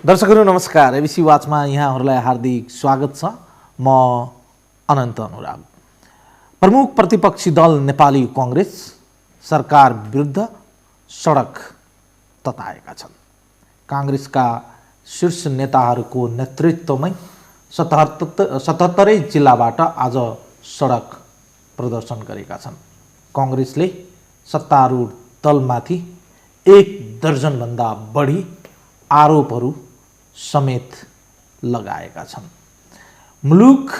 दर्शकहरू नमस्कार। एबिसी वाचमा यहाँहरूलाई हार्दिक स्वागत छ। म अनन्त अनुराग। प्रमुख प्रतिपक्षी दल नेपाली कांग्रेस सरकार विरुद्ध सडक तताएका छन्। कांग्रेसका शीर्ष नेताहरूको नेतृत्वमै 77 जिल्लाबाट आज सडक प्रदर्शन गरेका छन्। कांग्रेसले सत्तारूढ दलमाथि 1 दर्जनभन्दा बढी आरोपहरू समेत लगाएका छन्। मुलुक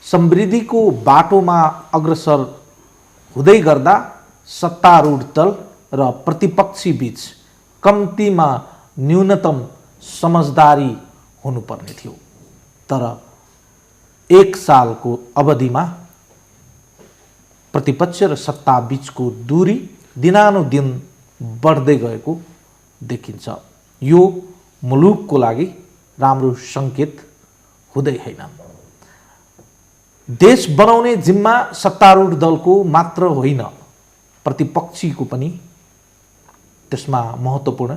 समृद्धिको बाटोमा अग्रसर हुँदै गर्दा सत्तारूढ दल र प्रतिपक्षी बीच कम्तीमा न्यूनतम समझदारी हुनुपर्ने थियो। तर 1 सालको अवधिमा प्रतिपक्ष र सत्ता बीचको दूरी दिनानुदिन बढ्दै गएको देखिन्छ। यो मुलुकको लागि राम्रो संकेत हुँदै हैन। देश बनाउने जिम्मा सत्तारूढ दलको मात्र होइन, प्रतिपक्षीको पनि त्यसमा महत्त्वपूर्ण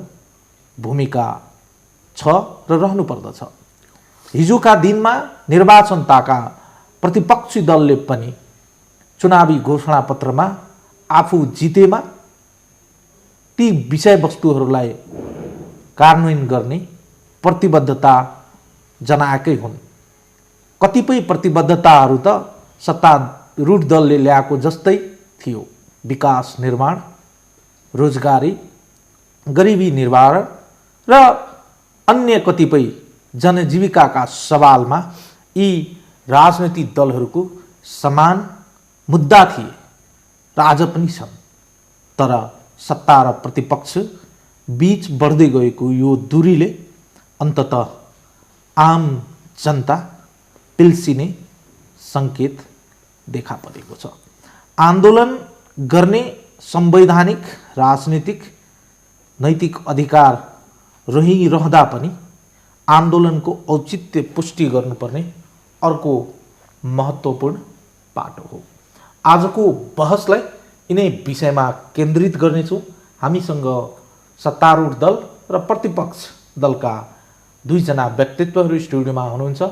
भूमिका छ र रहनु पर्दछ। हिजोका दिनमा निर्वाचन ताका प्रतिपक्षी दलले पनि चुनावी घोषणापत्रमा आफू जितेमा ती विषयवस्तुहरूलाई कार्यान्वयन गर्ने प्रतिबद्धता जनाएकै हुन्। कतिपय प्रतिबद्धताहरू त सत्तारूढ दलले ल्याएको जस्तै थियो। विकास निर्माण, रोजगारी, गरिबी निवारण र अन्य कतिपय जनजीविकाका सवालमा यी राजनैतिक दलहरूको समान मुद्दा थिए र आज पनि छन्। तर सत्ता र प्रतिपक्ष बीच बढ्दै गएको यो दूरीले अन्ततः आम जनता पिल्सिने संकेत देखा परेको छ। आन्दोलन गर्ने संवैधानिक, राजनीतिक, नैतिक अधिकार रहिरहँदा पनि आन्दोलनको औचित्य पुष्टि गर्नुपर्ने अर्को महत्त्वपूर्ण पाटो हो। आजको बहसलाई यिनै विषयमा केन्द्रित गर्नेछौँ। हामीसँग सत्तारूढ दल र प्रतिपक्ष दलका 2 जना व्यक्तित्वहरू स्टुडियोमा हुनुहुन्छ।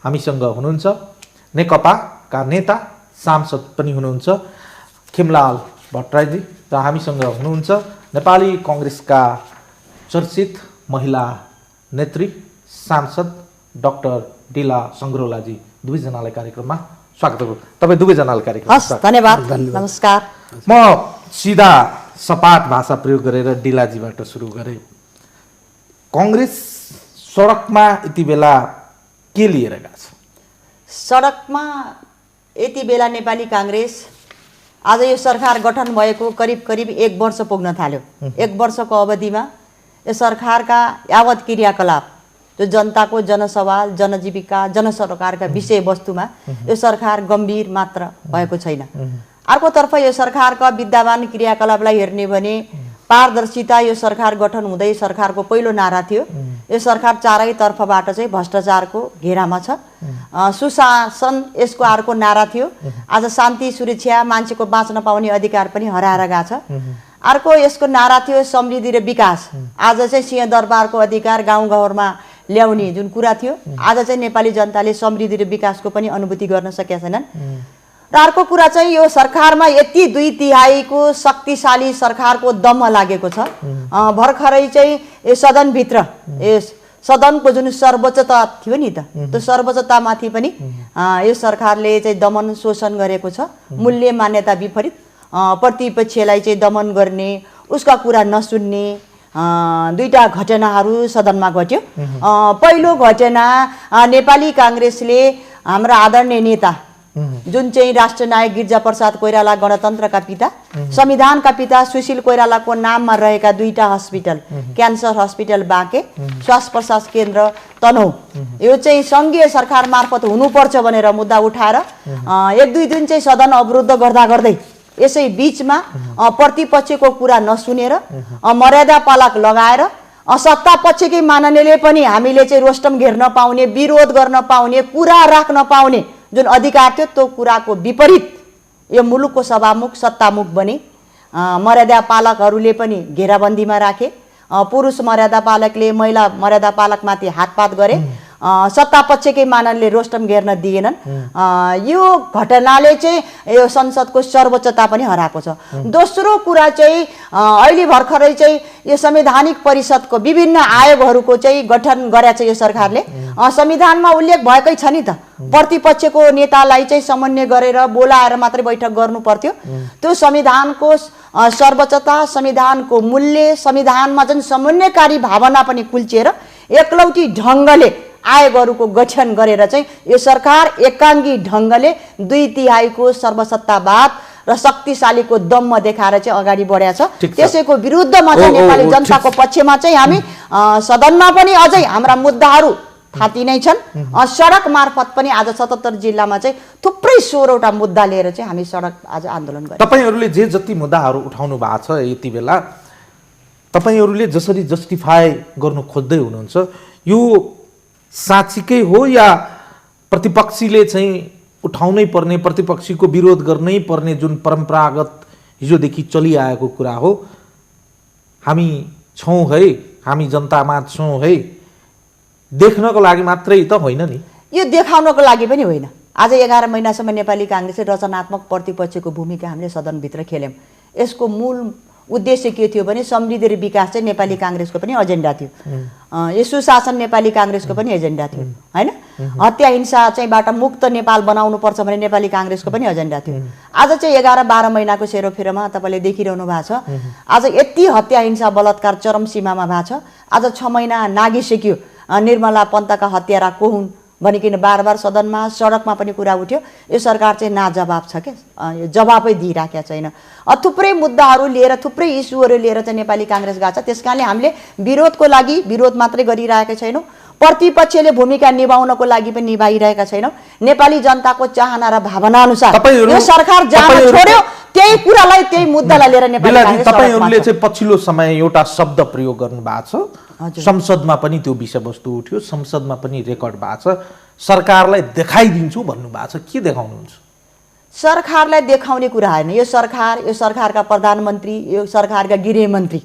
हामीसँग हुनुहुन्छ नेकपाका नेता, सांसद पनि हुनुहुन्छ खेमलाल भट्टराईजी र हामीसँग हुनुहुन्छ नेपाली कांग्रेसका चर्चित महिला नेत्री सांसद डाक्टर डिला सङ्ग्रोलाजी। 2 जनालाई कार्यक्रममा स्वागत गर्छु। तपाईँ 2 जनालाई कार्यक्रममा धन्यवाद। नमस्कार। म सिधा सपाट भाषा प्रयोग गरेर डिलाजीबाट सुरु गरेँ। कांग्रेस सडकमा यति बेला के लिएर गएको छ? सडकमा यति बेला नेपाली कांग्रेस आज यो सरकार गठन भएको करिब 1 वर्ष पुग्न थाल्यो। 1 वर्षको अवधिमा यो सरकारका यावत क्रियाकलाप जो जनताको जनसवाल, जनजीविका, जनसरोकारका विषयवस्तुमा यो सरकार गम्भीर मात्र भएको छैन। अर्कोतर्फ यो सरकारका विद्यमान क्रियाकलापलाई हेर्ने भने पारदर्शिता यो सरकार गठन हुँदै सरकारको पहिलो नारा थियो। यो सरकार चारैतर्फबाट चाहिँ भ्रष्टाचारको घेरामा छ। सुशासन यसको अर्को नारा थियो। आज शान्ति, सुरक्षा, मान्छेको बाँच्न पाउने अधिकार पनि हराएर गएको छ। अर्को यसको नारा थियो समृद्धि र विकास। आज चाहिँ सिंहदरबारको अधिकार गाउँघरमा ल्याउने जुन कुरा थियो, आज चाहिँ नेपाली जनताले समृद्धि र विकासको पनि अनुभूति गर्न सकेका छैनन्। र अर्को कुरा चाहिँ यो सरकारमा यति 2/3 शक्तिशाली सरकारको दम लागेको छ। भर्खरै चाहिँ यो सदनभित्र यस सदनको जुन सर्वोच्चता थियो नि त, त्यो सर्वोच्चतामाथि पनि यो सरकारले चाहिँ दमन शोषण गरेको छ। मूल्य मान्यता विपरीत प्रतिपक्षलाई चाहिँ दमन गर्ने, उसका कुरा नसुन्ने 2टा घटनाहरू सदनमा घट्यो। पहिलो घटना नेपाली कांग्रेसले हाम्रा आदरणीय नेता जुन चाहिँ राष्ट्रनायक गिरिजाप्रसाद कोइराला, गणतन्त्रका पिता, संविधानका पिता सुशील कोइरालाको नाममा रहेका 2टा हस्पिटल, क्यान्सर हस्पिटल बाँके, श्वास प्रश्वास केन्द्र तनहुँ, यो चाहिँ सङ्घीय सरकार मार्फत हुनुपर्छ भनेर मुद्दा उठाएर 1-2 दिन चाहिँ सदन अवरुद्ध गर्दै यसै बीचमा प्रतिपक्षको कुरा नसुनेर मर्यादा पालक लगाएर सत्ता पक्षकै माननीयले पनि हामीले चाहिँ रोस्टम घेर्न पाउने, विरोध गर्न पाउने, कुरा राख्न पाउने जुन अधिकार थियो, त्यो कुराको विपरीत यो मुलुकको सभामुख सत्तामुख बने। मर्यादा पालकहरूले पनि घेराबन्दीमा राखे। पुरुष मर्यादा पालकले महिला मर्यादा पालकमाथि हातपात गरे, सत्तापक्षकै मानवले रोस्टम घेर्न दिएनन्। यो घटनाले चाहिँ यो संसदको सर्वोच्चता पनि हराएको छ। दोस्रो कुरा चाहिँ अहिले भर्खरै चाहिँ यो संवैधानिक परिषदको विभिन्न आयोगहरूको चाहिँ गठन गरेछ यो सरकारले। संविधानमा उल्लेख भएकै छ नि त, प्रतिपक्षको नेतालाई चाहिँ समन्वय गरेर बोलाएर मात्रै बैठक गर्नु पर्थ्यो। त्यो संविधानको सर्वोच्चता, संविधानको मूल्य, संविधानमा जुन समन्वयकारी भावना पनि कुल्चिएर एकलौटी ढङ्गले आयोगहरूको गठन गरेर चाहिँ यो सरकार एकाङ्गी ढङ्गले 2/3 सर्वसत्तावाद र शक्तिशालीको दम्म देखाएर चाहिँ अगाडि बढेको छ। त्यसैको विरुद्धमा चाहिँ नेपाली जनताको पक्षमा चाहिँ हामी सदनमा पनि अझै हाम्रा मुद्दाहरू थाती नै छन्। सडक मार्फत पनि आज 77 जिल्लामा चाहिँ थुप्रै 16वटा मुद्दा लिएर चाहिँ हामी सडक आज आन्दोलन गरेका छौँ। तपाईहरूले जे जति मुद्दाहरू उठाउनु भएको छ यति बेला, तपाईहरूले जसरी जस्टिफाई गर्नु खोज्दै हुनुहुन्छ, यो साँच्चीकै हो या प्रतिपक्षीले चाहिँ उठाउनै पर्ने, प्रतिपक्षीको विरोध गर्नै पर्ने जुन परम्परागत हिजोदेखि चलिआएको कुरा हो, हामी छौँ है, हामी जनतामा छौँ है, देख्नको लागि मात्रै त होइन नि? यो देखाउनको लागि पनि होइन। आज 11 महिनासम्म नेपाली काङ्ग्रेसले रचनात्मक प्रतिपक्षको भूमिका हामीले सदनभित्र खेल्यौँ। यसको मूल उद्देश्य के थियो भने समृद्धि र विकास चाहिँ नेपाली काङ्ग्रेसको पनि एजेन्डा थियो। यो सुशासन नेपाली काङ्ग्रेसको पनि एजेन्डा थियो, होइन? हत्या हिंसा चाहिँ बाट मुक्त नेपाल बनाउनु पर्छ भने नेपाली काङ्ग्रेसको पनि एजेन्डा थियो। आज चाहिँ 11-12 महिनाको सेरोफेरोमा तपाईँले देखिरहनु भएको छ। आज यति हत्या हिंसा बलात्कार चरम सीमामा भएको छ। आज 6 महिना नागिसक्यो निर्मला पन्तका हत्यारा को हुन् भनिकन बार सदनमा सडकमा पनि कुरा उठ्यो। यो सरकार चाहिँ नाजवाब छ क्या, यो जवाबै दिइराखेको छैन। थुप्रै मुद्दाहरू लिएर, थुप्रै इस्युहरू लिएर चाहिँ नेपाली काङ्ग्रेस गएको छ। त्यस कारणले हामीले विरोधको लागि विरोध मात्रै गरिरहेका छैनौँ, प्रतिपक्षले भूमिका निभाउनको लागि पनि निभाइरहेका छैनौँ। नेपाली जनताको चाहना र भावना अनुसार यो सरकार जान छोड्यो, त्यही कुरालाई, त्यही मुद्दालाई लिएर नेपाली काङ्ग्रेस। तपाईहरूले चाहिँ पछिल्लो समय एउटा शब्द प्रयोग गर्नु भएको छ, संसदमा पनि त्यो विषयवस्तु उठ्यो, संसदमा पनि रेकर्ड भएको छ, सरकारलाई देखाइदिन्छु भन्नुभएको छ। के देखाउनुहुन्छ? सरकारलाई देखाउने कुरा होइन। यो सरकार, यो सरकारका प्रधानमन्त्री, यो सरकारका गृहमन्त्री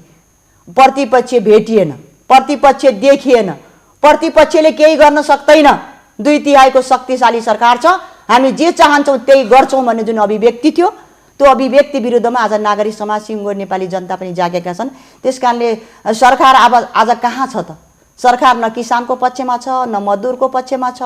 प्रतिपक्ष भेटिएन, प्रतिपक्ष देखिएन, प्रतिपक्षले केही गर्न सक्दैन। 2/3 शक्तिशाली सरकार छ, हामी जे चाहन्छौँ त्यही गर्छौँ भन्ने जुन अभिव्यक्ति थियो, त्यो अभिव्यक्ति विरुद्धमा आज नागरिक समाज, सिङ्गो नेपाली जनता पनि जागेका छन्। त्यसकारणले सरकार अब आज कहाँ छ त? सरकार न किसानको पक्षमा छ, न मजदुरको पक्षमा छ,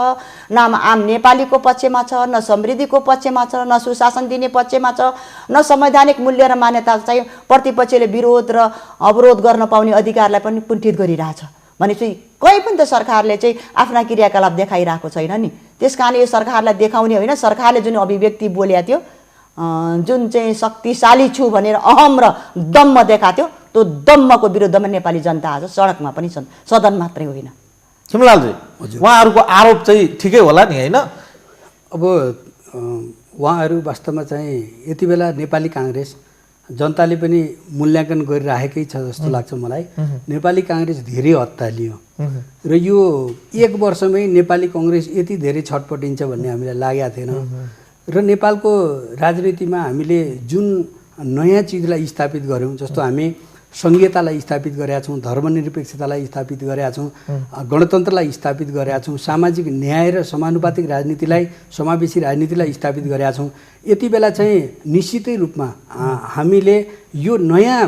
न आम नेपालीको पक्षमा छ, न समृद्धिको पक्षमा छ, न सुशासन दिने पक्षमा छ, न संवैधानिक मूल्य र मान्यता चाहिँ प्रतिपक्षले विरोध र अवरोध गर्न पाउने अधिकारलाई पनि कुण्ठित गरिरहेछ भनेपछि कहीँ पनि त सरकारले चाहिँ आफ्ना क्रियाकलाप देखाइरहेको छैन नि। त्यस कारणले यो सरकारलाई देखाउने होइन, सरकारले जुन अभिव्यक्ति बोलेको थियो, जुन चाहिँ शक्तिशाली छु भनेर अहम र दम्म देखाएको थियो, त्यो दम्मको विरुद्धमा नेपाली जनता आज सडकमा पनि छन्, सदन मात्रै होइन। खिमलालजी, उहाँहरूको आरोप चाहिँ ठिकै होला नि, होइन? अब उहाँहरू वास्तवमा चाहिँ यति बेला नेपाली काङ्ग्रेस जनताले पनि मूल्याङ्कन गरिराखेकै छ जस्तो लाग्छ मलाई। नेपाली काङ्ग्रेस धेरै हत्तालियो र यो 1 वर्षमै नेपाली काङ्ग्रेस यति धेरै छटपटिन्छ भन्ने हामीलाई लागेको थिएन। र नेपालको राजनीतिमा हामीले जुन नयाँ चिजलाई स्थापित गऱ्यौँ, जस्तो हामी संघीयतालाई स्थापित गरेका छौँ, धर्मनिरपेक्षतालाई स्थापित गरेका छौँ, गणतन्त्रलाई स्थापित गरेका छौँ, सामाजिक न्याय र समानुपातिक राजनीतिलाई, समावेशी राजनीतिलाई स्थापित गरेका छौँ। यति बेला चाहिँ निश्चितै रूपमा हामीले यो नयाँ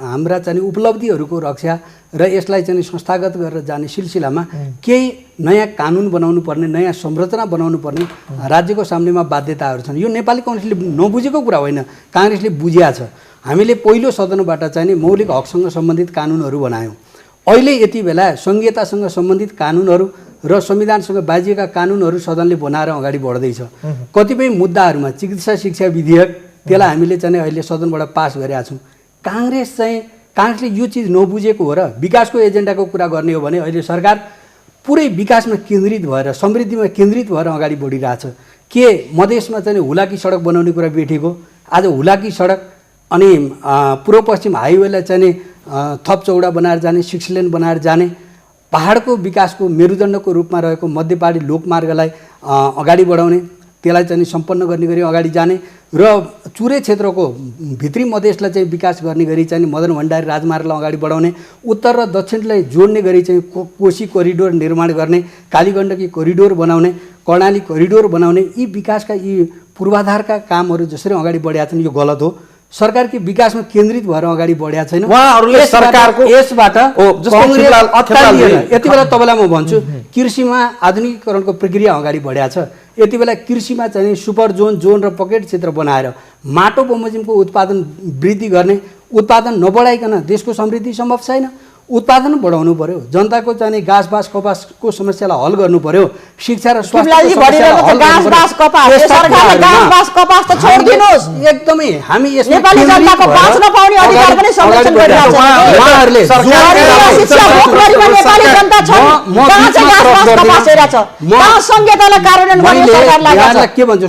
हाम्रा चाहिँ उपलब्धिहरूको रक्षा र यसलाई चाहिँ संस्थागत गरेर जाने सिलसिलामा केही नयाँ कानुन बनाउनु पर्ने, नयाँ संरचना बनाउनु पर्ने राज्यको सामनेमा बाध्यताहरू छन्। यो नेपाली काङ्ग्रेसले नबुझेको कुरा होइन, काङ्ग्रेसले बुझिया छ। हामीले पहिलो सदनबाट चाहिँ मौलिक हकसँग सम्बन्धित कानुनहरू बनायौँ। अहिले यति बेला संघीयतासँग सम्बन्धित कानुनहरू र संविधानसँग बाजिएका कानुनहरू सदनले बनाएर अगाडि बढ्दैछ। कतिपय मुद्दाहरूमा चिकित्सा शिक्षा विधेयक, त्यसलाई हामीले चाहिँ अहिले सदनबाट पास गरेका छौँ। काङ्ग्रेसले यो चिज नबुझेको हो र विकासको एजेन्डाको कुरा गर्ने हो भने अहिले सरकार पुरै विकासमा केन्द्रित भएर, समृद्धिमा केन्द्रित भएर अगाडि बढिरहेछ। के मधेसमा चाहिँ हुलाकी सडक बनाउने कुरा बेठेको, आज हुलाकी सडक अनि पूर्व पश्चिम हाइवेलाई चाहिँ थप चौडा बनाएर जाने, 6 लेन बनाएर जाने, पहाडको विकासको मेरुदण्डको रूपमा रहेको मध्य पहाडी लोकमार्गलाई अगाडि बढाउने, त्यसलाई चाहिँ सम्पन्न गर्ने गरी अगाडि जाने र चुरे क्षेत्रको भित्री मधेसलाई चाहिँ विकास गर्ने गरी चाहिँ मदन भण्डारी राजमार्गलाई अगाडि बढाउने, उत्तर र दक्षिणलाई जोड्ने गरी चाहिँ कोशी कोरिडोर निर्माण गर्ने, कालीगण्डकी कोरिडोर बनाउने, कर्णाली कोरिडोर बनाउने, यी विकासका यी पूर्वाधारका कामहरू जसरी अगाडि बढेका छन् यो गलत हो। सरकारको विकासमा केन्द्रित भएर अगाडि बढेका छैन। उहाँहरूले सरकारको यसबाट यति बेला तपाईँलाई म भन्छु कृषिमा आधुनिकीकरणको प्रक्रिया अगाडि बढेको छ। यति बेला कृषिमा चाहिँ सुपर जोन र पकेट क्षेत्र बनाएर माटो बमोजिमको उत्पादन वृद्धि गर्ने, उत्पादन नबढाइकन देशको समृद्धि सम्भव छैन। उत्पादन बढाउनु पर्यो, जनताको चाहिँ घाँस बाँस कपासको समस्यालाई हल गर्नु पर्यो, शिक्षा र स्वास्थ्य एकदमै हामी के भन्छु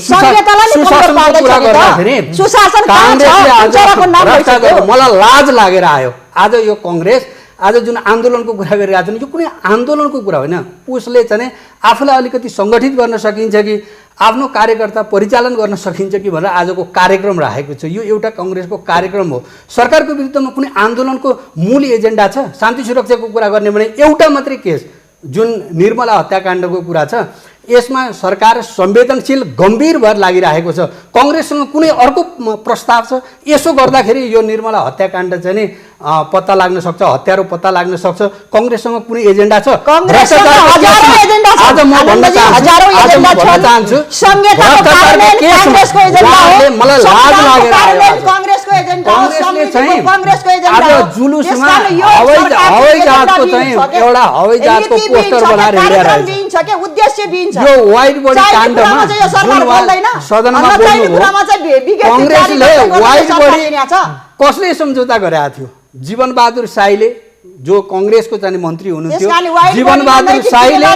मलाई लाज लागेर आयो। आज यो कांग्रेस आज जुन आन्दोलनको कुरा गरिरहेको छ नि, यो कुनै आन्दोलनको कुरा होइन। उसले चाहिँ आफूलाई अलिकति सङ्गठित गर्न सकिन्छ कि आफ्नो कार्यकर्ता परिचालन गर्न सकिन्छ कि भनेर आजको कार्यक्रम राखेको छ। यो एउटा कांग्रेसको कार्यक्रम हो। सरकारको विरुद्धमा कुनै आन्दोलनको मूल एजेन्डा छ? शान्ति सुरक्षाको कुरा गर्ने भने एउटा मात्रै केस जुन निर्मला हत्याकाण्डको कुरा छ, यसमा सरकार संवेदनशील गम्भीर भएर लागिरहेको छ। कांग्रेससँग कुनै अर्को प्रस्ताव छ? यसो गर्दाखेरि यो निर्मला हत्याकाण्ड चाहिँ नि पत्ता लाग्न सक्छ, हत्यारो पत्ता लाग्न सक्छ। कांग्रेससँग कुनै एजेन्डा छ? एउटा हवाई जहाजको पोस्टर बनाएर यो वाइट बडी काण्डमा सदनमा कांग्रेसले वाइट बडी कसले सम्झौता गरेका थियो? जीवन बहादुर साईले जो कांग्रेसको चाहिँ मन्त्री हुनुहुन्थ्यो, जीवन बहादुर साईले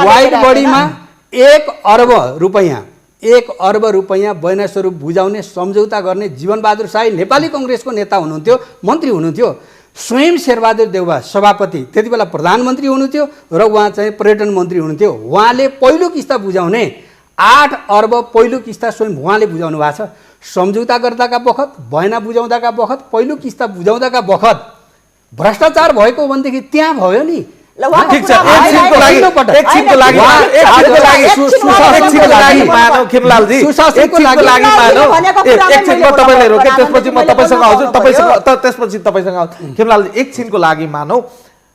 वाइट बडीमा 1 अर्ब रुपैयाँ बयान स्वरूप बुझाउने सम्झौता गर्ने जीवन बहादुर साई नेपाली कांग्रेसको नेता हुनुहुन्थ्यो, मन्त्री हुनुहुन्थ्यो। स्वयं शेरबहादुर देउवा सभापति त्यति बेला प्रधानमन्त्री हुनुहुन्थ्यो र उहाँ चाहिँ पर्यटन मन्त्री हुनुहुन्थ्यो। उहाँले पहिलो किस्ता बुझाउने 8 अर्ब पहिलो किस्ता स्वयं उहाँले बुझाउनु भएको छ। सम्झौता गर्दाका बखत, बयाना बुझाउँदाका बखत, पहिलो किस्ता बुझाउँदाका बखत भ्रष्टाचार भएको भनेदेखि त्यहाँ भयो नि। ठीक छ, एकछिनको लागि मानौ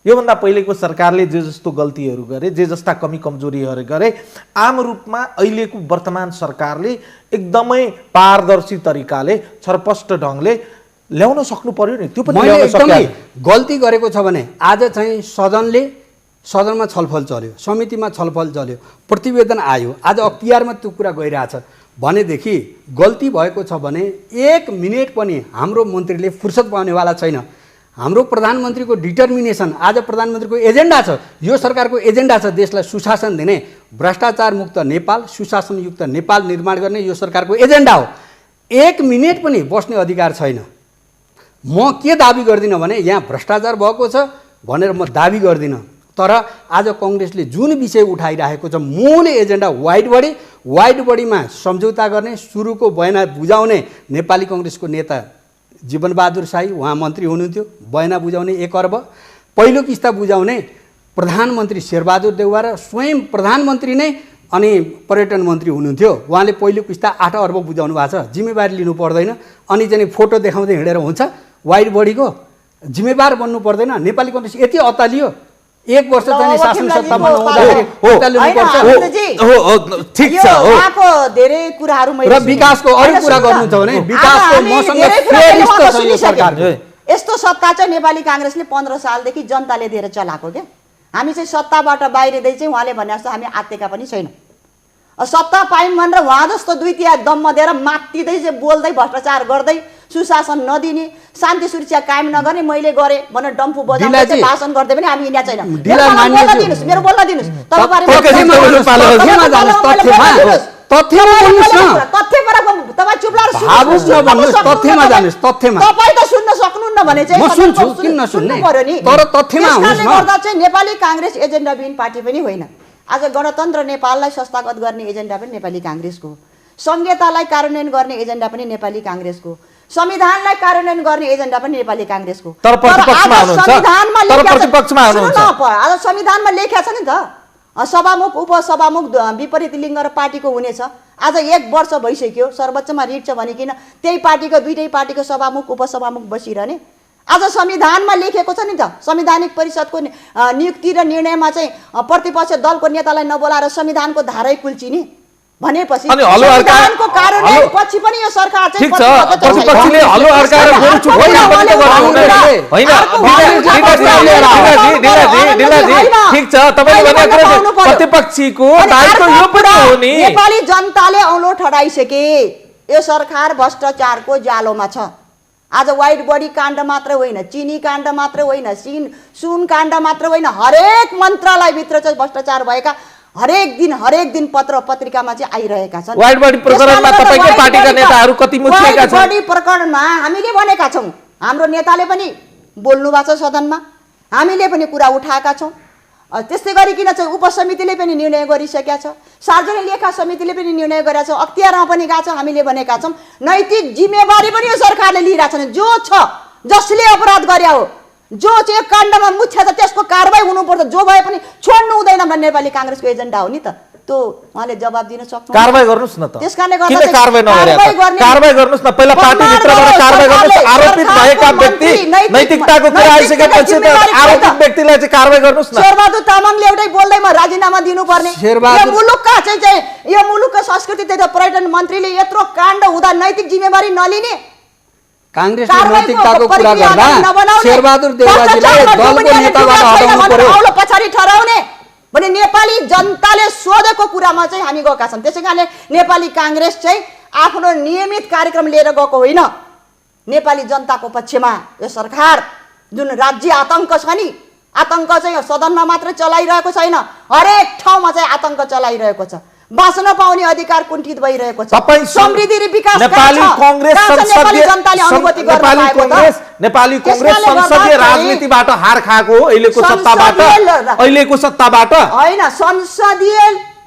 योभन्दा पहिलेको सरकारले जे जस्तो गल्तीहरू गरे, जे जस्ता कमी कमजोरीहरू गरे, आम रूपमा अहिलेको वर्तमान सरकारले एकदमै पारदर्शी तरिकाले छरपष्ट ढङ्गले ल्याउन सक्नु पर्यो नि। त्यो पनि एकदमै गल्ती गरेको छ भने आज चाहिँ सदनमा छलफल चल्यो, समितिमा छलफल चल्यो, प्रतिवेदन आयो, आज अख्तियारमा त्यो कुरा गइरहेछ भनेदेखि गल्ती भएको छ भने 1 मिनेट पनि हाम्रो मन्त्रीले फुर्सद पाउनेवाला छैन। हाम्रो प्रधानमन्त्रीको डिटर्मिनेसन, आज प्रधानमन्त्रीको एजेन्डा छ, यो सरकारको एजेन्डा छ देशलाई सुशासन दिने, भ्रष्टाचार मुक्त नेपाल, सुशासनयुक्त नेपाल निर्माण गर्ने यो सरकारको एजेन्डा हो। 1 मिनेट पनि बस्ने अधिकार छैन। म के दाबी गर्दिनँ भने यहाँ भ्रष्टाचार भएको छ भनेर म दाबी गर्दिनँ, तर आज कांग्रेसले जुन विषय उठाइरहेको छ मूल एजेन्डा वाइट बडीमा सम्झौता गर्ने, सुरुको बयाना बुझाउने नेपाली कांग्रेसको नेता जीवन बहादुर साई उहाँ मन्त्री हुनुहुन्थ्यो, बयाना बुझाउने 1 अर्ब, पहिलो किस्ता बुझाउने प्रधानमन्त्री शेरबहादुर देउवा र स्वयं प्रधानमन्त्री नै अनि पर्यटन मन्त्री हुनुहुन्थ्यो, उहाँले पहिलो किस्ता 8 अर्ब बुझाउनु भएको छ। जिम्मेवारी लिनु पर्दैन, अनि चाहिँ फोटो देखाउँदै हिँडेर हुन्छ? वाइट बडीको जिम्मेवार बन्नु पर्दैन? नेपाली कांग्रेस यति अत्तालियो 1 वर्ष चाहिँ शासन सत्तामा नहुँदाखेरि र विकासको अरू कुरा गर्नु छ भने विकासको मसँग यस्तो सत्ता चाहिँ नेपाली कांग्रेसले 15 सालदेखि जनताले दिएर चलाएको क्या। हामी चाहिँ सत्ताबाट बाहिरिँदै चाहिँ उहाँले भने जस्तो हामी आत्तेका पनि छैन। सत्ता पायौँ भनेर उहाँ जस्तो 2 दम्म दिएर मात्तिँदै चाहिँ बोल्दै भ्रष्टाचार गर्दै सुशासन नदिने, शान्ति सुरक्षा कायम नगर्ने, मैले गरेँ भनेर डम्फु बजाउँदै भाषण गर्दै पनि हामी हिँड्या छैन। मेरो बोल्न दिनुस्। तपाईँ त सुन्न सक्नुहुन्न भने चाहिँ सुन्नु पर्यो नि। त्यसले गर्दा चाहिँ नेपाली कांग्रेस एजेन्डाविहीन पार्टी पनि होइन। आज गणतन्त्र नेपाललाई संस्थागत गर्ने एजेन्डा पनि नेपाली काङ्ग्रेसको हो, संहितालाई कार्यान्वयन गर्ने एजेन्डा पनि नेपाली काङ्ग्रेसको, संविधानलाई कार्यान्वयन गर्ने एजेन्डा पनि नेपाली काङ्ग्रेसको। तर प्रतिपक्षमा हुनुहुन्छ, तर प्रतिपक्षमा हुनुहुन्छ। आज संविधानमा लेखेको छ नि त, सभामुख उपसभामुख विपरीत लिङ्ग र पार्टीको हुनेछ। आज 1 वर्ष भइसक्यो सर्वोच्चमा रिट छ भनिकन त्यही पार्टीको दुईटै पार्टीको सभामुख उपसभामुख बसिरहने। आज संविधानमा लेखेको छ नि त, संवैधानिक परिषदको नियुक्ति र निर्णयमा चाहिँ प्रतिपक्ष दलको नेतालाई नबोलाएर संविधानको धारै कुल्चिने भनेपछि संविधानको कारणले पछि पनि यो सरकार चाहिँ प्रतिपक्षले हलो अर्काएर गोरु चुप होइन पनि त गर्नु होइन। ठीक छ, तपाईले भनेको प्रतिपक्षीको दायित्व यो पनि हो नि। नेपाली जनताले औलो ठडाइसके, यो सरकार भ्रष्टाचारको जालोमा छ। आज व्हाइट बडी काण्ड मात्र होइन, चिनी काण्ड मात्र होइन, सुन काण्ड मात्र होइन, हरेक मन्त्रालयभित्र चाहिँ भ्रष्टाचार भएका हरेक दिन पत्र पत्रिकामा चाहिँ आइरहेका छन्। व्हाइट बडी प्रकरणमा तपाईकै पार्टीका नेताहरू कति मुछिएका छन्? व्हाइट बडी प्रकरणमा हामीले भनेका छौँ, हाम्रो नेताले पनि बोल्नु भएको छ सदनमा, हामीले पनि कुरा उठाएका छौँ। त्यस्तै गरिकन चाहिँ उपसमितिले पनि निर्णय गरिसकेका छ, सार्वजनिक लेखा समितिले पनि निर्णय गरेका छ, अख्तियारमा पनि गएको छ। हामीले भनेका छौँ नैतिक जिम्मेवारी पनि यो सरकारले लिइरहेको छ। जो छ, जसले अपराध गरे हो, जो चाहिँ काण्डमा मुख्य छ त्यसको कारबाही हुनुपर्छ, जो भए पनि छोड्नु हुँदैन भन्ने नेपाली काङ्ग्रेसको एजेन्डा हो नि त। त्यो उहाँले जवाब दिन सक्नु, कारबाही गर्नुस् न त। त्यसकारणले किन कारबाही नगरे? कारबाही गर्नुस् न, पहिला पार्टी भित्रबाट कारबाही गर्नुस्। आरोपित भएका व्यक्ति नैतिकताको कुरा आइसकेपछि त आरोपित व्यक्तिलाई चाहिँ कारबाही गर्नुस् न। शेरबहादुर तामाङले एउटै बोल्दैमा राजीनामा दिनुपर्ने। यो मुलुकका चाहिँ यो मुलुकको संस्कृति तथा पर्यटन मन्त्रीले यत्रो काण्ड हुँदा नैतिक जिम्मेवारी नलिने, काङ्ग्रेसले नैतिकताको कुरा गर्दा शेरबहादुर देउवाजीलाई दलको नेताबाट हटाउनु पर्यो, पछाडि ठहराउने भने नेपाली जनताले सोधेको कुरामा चाहिँ हामी गएका छौँ। त्यसैकारणले नेपाली काङ्ग्रेस चाहिँ आफ्नो नियमित कार्यक्रम लिएर गएको होइन। नेपाली जनताको पक्षमा यो सरकार जुन राज्य आतङ्क छ नि, आतङ्क चाहिँ सदनमा मात्र चलाइरहेको छैन, हरेक ठाउँमा चाहिँ आतङ्क चलाइरहेको छ। बाँच्न पाउने अधिकार कुण्ठित भइरहेको छ। समृद्धि र विकास नेपाली कांग्रेस संसदीय नेपाली कांग्रेस संसदीय राजनीतिबाट हार खाएको हो अहिलेको सत्ताबाट हैन। संसदीय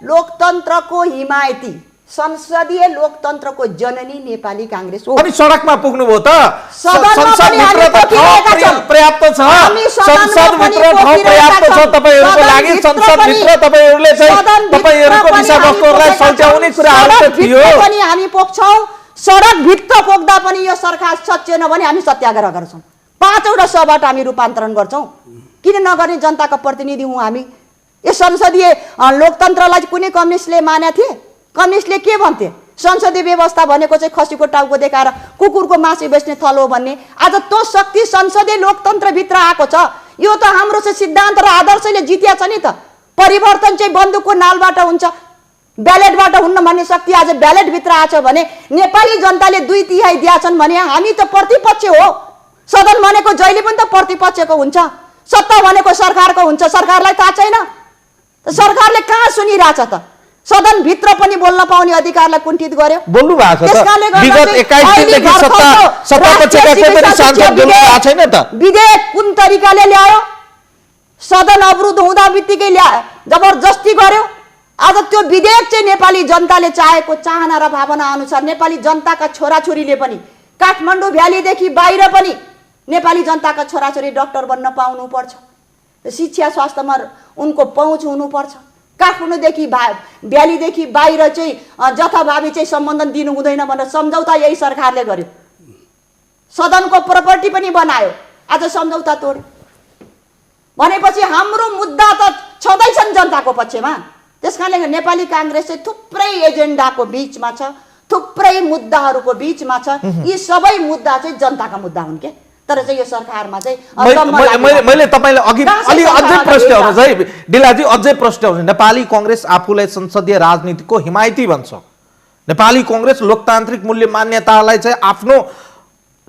लोकतन्त्रको हिमायती, संसदीय लोकतन्त्रको जननी नेपाली कांग्रेस हो। अनि सडकमा पुग्नु भयो त? संसदभित्र त ठाउँ पर्याप्त छ, संसदभित्र ठाउँ पर्याप्त छ तपाईहरुको लागि। संसदभित्र तपाईहरुले चाहिँ तपाईहरुको विषयवस्तुहरुलाई सल्ट्याउने कुराहरु त थियो पनि हामी पोख्छौं। सडकभित्र पुग्दा पनि यो सरकार सच्याएन भने हामी सत्याग्रह गर्छौं। 5वटा सभाबाट हामी रूपान्तरण गर्छौं। किन नगर्ने? जनताको प्रतिनिधि हौं हामी। यो संसदीय लोकतन्त्रलाई कुनै कम्युनिस्टले माने थिए? कम्युनिस्टले के भन्थे? संसदीय व्यवस्था भनेको चाहिँ खसीको टाउको देखाएर कुकुरको मासु बेच्ने थल हो भन्ने। आज त्यो शक्ति संसदीय लोकतन्त्र भित्र आएको छ। यो त हाम्रो चाहिँ सिद्धान्त र आदर्शले जित्या छ नि त। परिवर्तन चाहिँ बन्दुकको नालबाट हुन्छ, ब्यालेटबाट हुन्न भन्ने शक्ति आज ब्यालेट भित्र आछ भने नेपाली जनताले 2/3 दिएछन् भने हामी त प्रतिपक्ष हो। सदन भनेको जहिले पनि त प्रतिपक्षको हुन्छ, सत्ता भनेको सरकारको हुन्छ। सरकारलाई थाहा छैन? सरकारले कहाँ सुनिरहेछ त? सदन भित्र पनि बोल्न पाउने अधिकारलाई कुण्ठित गर्यो। बोल्नु भएको छ त। विगत 21 दिनदेखि सत्तापक्षका कोही पनि सांसद बोल्नु भएको छैन त। विधेयक कुन तरिकाले ल्यायो? सदन अवरुद्ध हुँदा बित्तिकै जबरजस्ती गर्यो। आज त्यो विधेयक चाहिँ नेपाली जनताले चाहेको चाहना र भावना अनुसार नेपाली जनताका छोराछोरीले पनि काठमाडौँ भ्यालीदेखि बाहिर पनि नेपाली जनताका छोराछोरी डाक्टर बन्न पाउनुपर्छ। शिक्षा स्वास्थ्यमा उनको पहुँच हुनुपर्छ। काठमाडौँदेखि भ्यालीदेखि बाहिर चाहिँ जथाभावी चाहिँ सम्बन्धन दिनु हुँदैन भनेर सम्झौता यही सरकारले गर्यो। सदनको प्रपर्टी पनि बनायो, आज सम्झौता तोड्यो भनेपछि हाम्रो मुद्दा त छँदैछन् जनताको पक्षमा। त्यसकारणले नेपाली कांग्रेस चाहिँ थुप्रै एजेन्डाको बीचमा छ, थुप्रै मुद्दाहरूको बीचमा छ। यी सबै मुद्दा चाहिँ जनताका मुद्दा हुन् के। तर चाहिँ यो सरकारमा चाहिँ मैले तपाईलाई अघि अलि अझै प्रश्न आउँछ है डिलाजी, अझै प्रश्न आउँछ। नेपाली कांग्रेस आफूलाई संसदीय राजनीतिको हिमायती भन्छ। नेपाली कांग्रेस लोकतान्त्रिक मूल्य मान्यतालाई चाहिँ आफ्नो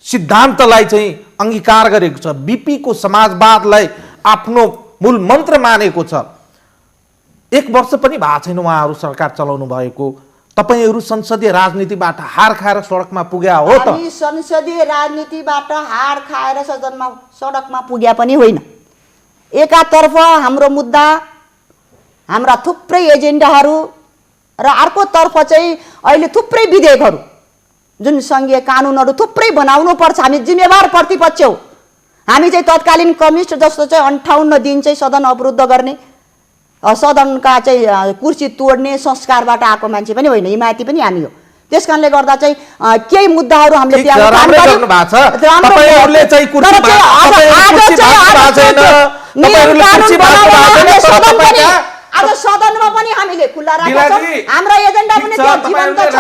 सिद्धान्तलाई चाहिँ अंगीकार गरेको छ। बीपी को समाजवादलाई आफ्नो मूल मन्त्र मानेको छ। 1 वर्ष पनि भएको छैन उहाँहरू सरकार चलाउनु भएको। तपाईहरु संसदीय राजनीतिबाट हार खाएर सडकमा पुग्या हो त? हामी संसदीय राजनीतिबाट हार खाएर सडकमा पुग्या पनि होइन। एकातर्फ हाम्रो मुद्दा हाम्रा थुप्रै एजेन्डाहरू र अर्कोतर्फ चाहिँ अहिले थुप्रै विधेयकहरू जुन सङ्घीय कानुनहरू थुप्रै बनाउनुपर्छ। हामी जिम्मेवार प्रतिपक्ष हो। हामी चाहिँ तत्कालीन कम्युनिस्ट जस्तो चाहिँ 58 दिन चाहिँ सदन अवरुद्ध गर्ने, सदनका चाहिँ कुर्सी तोड्ने संस्कारबाट आएको मान्छे पनि होइन, हिमायती पनि हामी हो। त्यस कारणले गर्दा चाहिँ केही मुद्दाहरू हामीले आज सदनमा पनि हामीले खुल्ला राखेका छौँ। हाम्रो एजेन्डा पनि त्यो जीवन्त छ।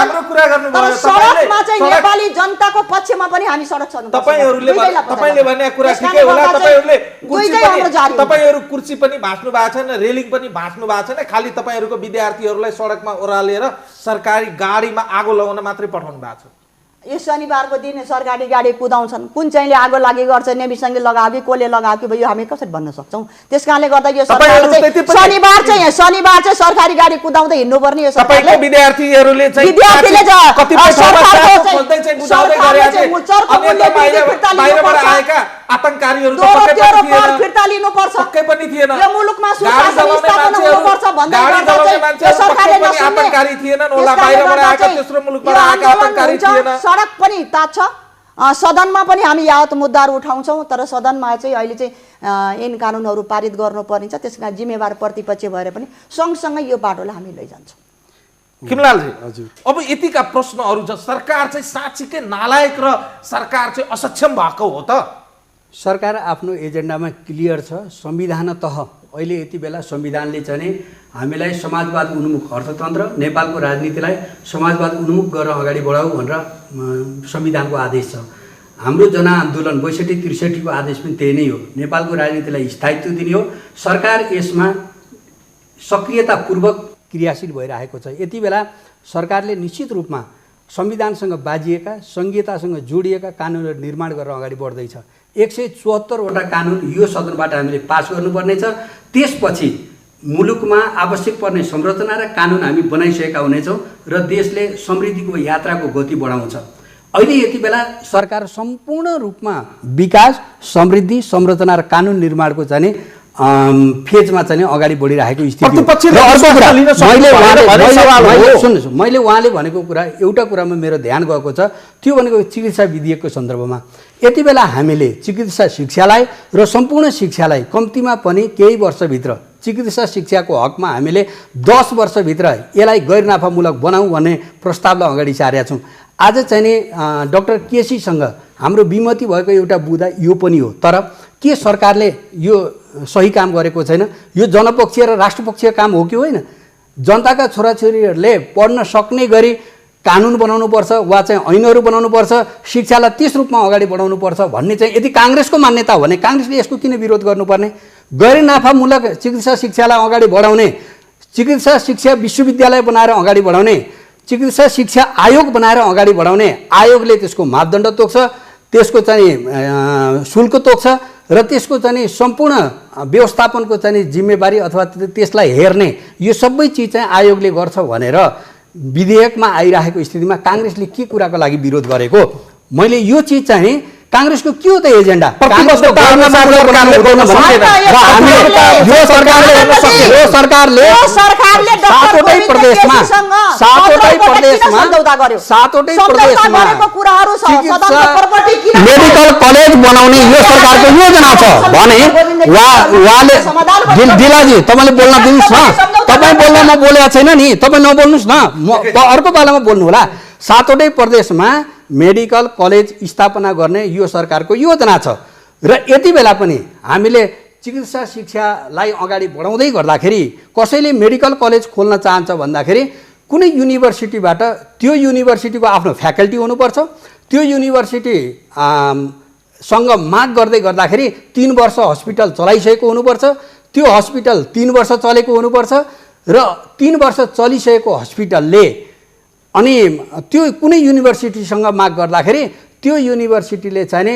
तर सडकमा चाहिँ नेपाली जनताको पक्षमा पनि हामी सडक छर्नु पर्छ। तपाईले भने कुरा ठिकै होला। तपाईहरु कुर्सी पनि भाँच्नु भएको छैन, रेलिङ पनि भाँच्नु भएको छैन, खाली तपाईहरुको विद्यार्थीहरुलाई सडकमा ओह्रालेर सरकारी गाडीमा आगो लगाउन मात्रै पठाउनु भएको छ। यो शनिबारको दिन सरकारी गाडी कुदाउँछन्, कुन चाहिँले आगो लागि गर्छ, नेमिसँगले लगायो कि कसले लगायो कि यो हामी कसरी भन्न सक्छौँ? त्यस कारणले गर्दा यो शनिबार चाहिँ सरकारी गाडी कुदाउँदै हिँड्नुपर्ने यो सरकारले। विद्यार्थीहरूले चाहिँ कतिपय आतंककारीहरू फिर्ता लिनुपर्छ। पक्कै पनि थिएन। यो मुलुकमा सुशासन स्थापना हुनुपर्छ भन्दै गर्दा चाहिँ यो सरकारले आतंककारी थिएनन् होला, बाहिरबाट आएका तेस्रो मुलुकबाट आएका आतंककारी थिएन। सडक पनि तात्छ। सदनमा पनि हामी यावत मुद्दाहरू उठाउँछौँ, तर सदनमा चाहिँ अहिले चाहिँ ऐन कानुनहरू पारित गर्नुपर्ने छ। त्यसका जिम्मेवार प्रतिपक्ष भएर पनि सँगसँगै यो बाटोलाई हामी लैजान्छौँ। खिमलालजी, अब यतिका प्रश्नहरू छ, सरकार चाहिँ साँच्चीकै नालायक र सरकार चाहिँ असक्षम भएको हो त? सरकार आफ्नो एजेन्डामा क्लियर छ। संविधानतः अहिले यति बेला संविधानले चाहिँ हामीलाई समाजवाद उन्मुख अर्थतन्त्र, नेपालको राजनीतिलाई समाजवाद उन्मुख गरेर अगाडि बढाऊ भनेर संविधानको आदेश छ। हाम्रो जनआन्दोलन 62-63 को आदेश पनि त्यही नै हो। नेपालको राजनीतिलाई स्थायित्व दिने हो। सरकार यसमा सक्रियतापूर्वक क्रियाशील भइरहेको छ। यति बेला सरकारले निश्चित रूपमा संविधानसँग बाजिएका, संहितासँग जोडिएका कानुनहरू निर्माण गरेर अगाडि बढ्दैछ। 174 वटा कानुन यो सदनबाट हामीले पास गर्नुपर्ने छ। त्यसपछि मुलुकमा आवश्यक पर्ने संरचना र कानुन हामी बनाइसकेका हुनेछौँ र देशले समृद्धिको यात्राको गति बढाउँछ। अहिले यति बेला सरकार सम्पूर्ण रूपमा विकास, समृद्धि, संरचना र कानुन निर्माणको चाहिँ फेजमा चाहिँ अगाडि बढिरहेको स्थिति हो। सुन्नुहोस्, मैले उहाँले भनेको कुरा एउटा कुरामा मेरो ध्यान गएको छ, त्यो भनेको चिकित्सा विधेयकको सन्दर्भमा। यति बेला हामीले चिकित्सा शिक्षालाई र सम्पूर्ण शिक्षालाई कम्तीमा पनि केही वर्षभित्र चिकित्सा शिक्षाको हकमा हामीले 10 वर्षभित्र यसलाई गैर नाफामूलक बनाऊँ भन्ने प्रस्तावलाई अगाडि सारेका छौँ। आज चाहिँ नि डाक्टर केसीसँग हाम्रो विमति भएको एउटा बुँदा यो पनि हो। तर के सरकारले यो सही काम गरेको छैन? यो जनपक्षीय र राष्ट्रपक्षीय काम हो कि होइन? जनताका छोराछोरीहरूले पढ्न सक्ने गरी कानुन बनाउनुपर्छ वा चाहिँ ऐनहरू बनाउनुपर्छ, शिक्षालाई त्यस रूपमा अगाडि बढाउनुपर्छ भन्ने चाहिँ यदि काङ्ग्रेसको मान्यता हो भने काङ्ग्रेसले यसको किन विरोध गर्नुपर्ने? गैर नाफामूलक चिकित्सा शिक्षालाई अगाडि बढाउने, चिकित्सा शिक्षा विश्वविद्यालय बनाएर अगाडि बढाउने, चिकित्सा शिक्षा आयोग बनाएर अगाडि बढाउने, आयोगले त्यसको मापदण्ड तोक्छ, त्यसको चाहिँ शुल्क तोक्छ र त्यसको चाहिँ सम्पूर्ण व्यवस्थापनको चाहिँ जिम्मेवारी अथवा त्यसलाई हेर्ने यो सबै चिज चाहिँ आयोगले गर्छ भनेर विधेयकमा आइरहेको स्थितिमा काङ्ग्रेसले के कुराको लागि विरोध गरेको? मैले यो चिज चाहिँ काङ्ग्रेसको के हो त एजेन्डा? मेडिकल कलेज बनाउने यो सरकारको योजना छ भने उहाँले दिलाजी तपाईँले बोल्न दिनुहोस् न। तपाईँ बोल्न म बोलेको छैन नि, तपाईँ नबोल्नुहोस् न, म अर्को पालामा बोल्नु होला। 7वटै प्रदेशमा मेडिकल कलेज स्थापना गर्ने यो सरकारको योजना छ र यति बेला पनि हामीले चिकित्सा शिक्षालाई अगाडि बढाउँदै गर्दाखेरि कसैले मेडिकल कलेज खोल्न चाहन्छ भन्दाखेरि कुनै युनिभर्सिटीबाट त्यो युनिभर्सिटीको आफ्नो फ्याकल्टी हुनुपर्छ, त्यो युनिभर्सिटी सँग माग गर्दै गर्दाखेरि 3 वर्ष हस्पिटल चलाइसकेको हुनुपर्छ, त्यो हस्पिटल 3 वर्ष चलेको हुनुपर्छ र 3 वर्ष चलिसकेको हस्पिटलले अनि त्यो कुनै युनिभर्सिटीसँग माग गर्दाखेरि त्यो युनिभर्सिटीले चाहिँ नि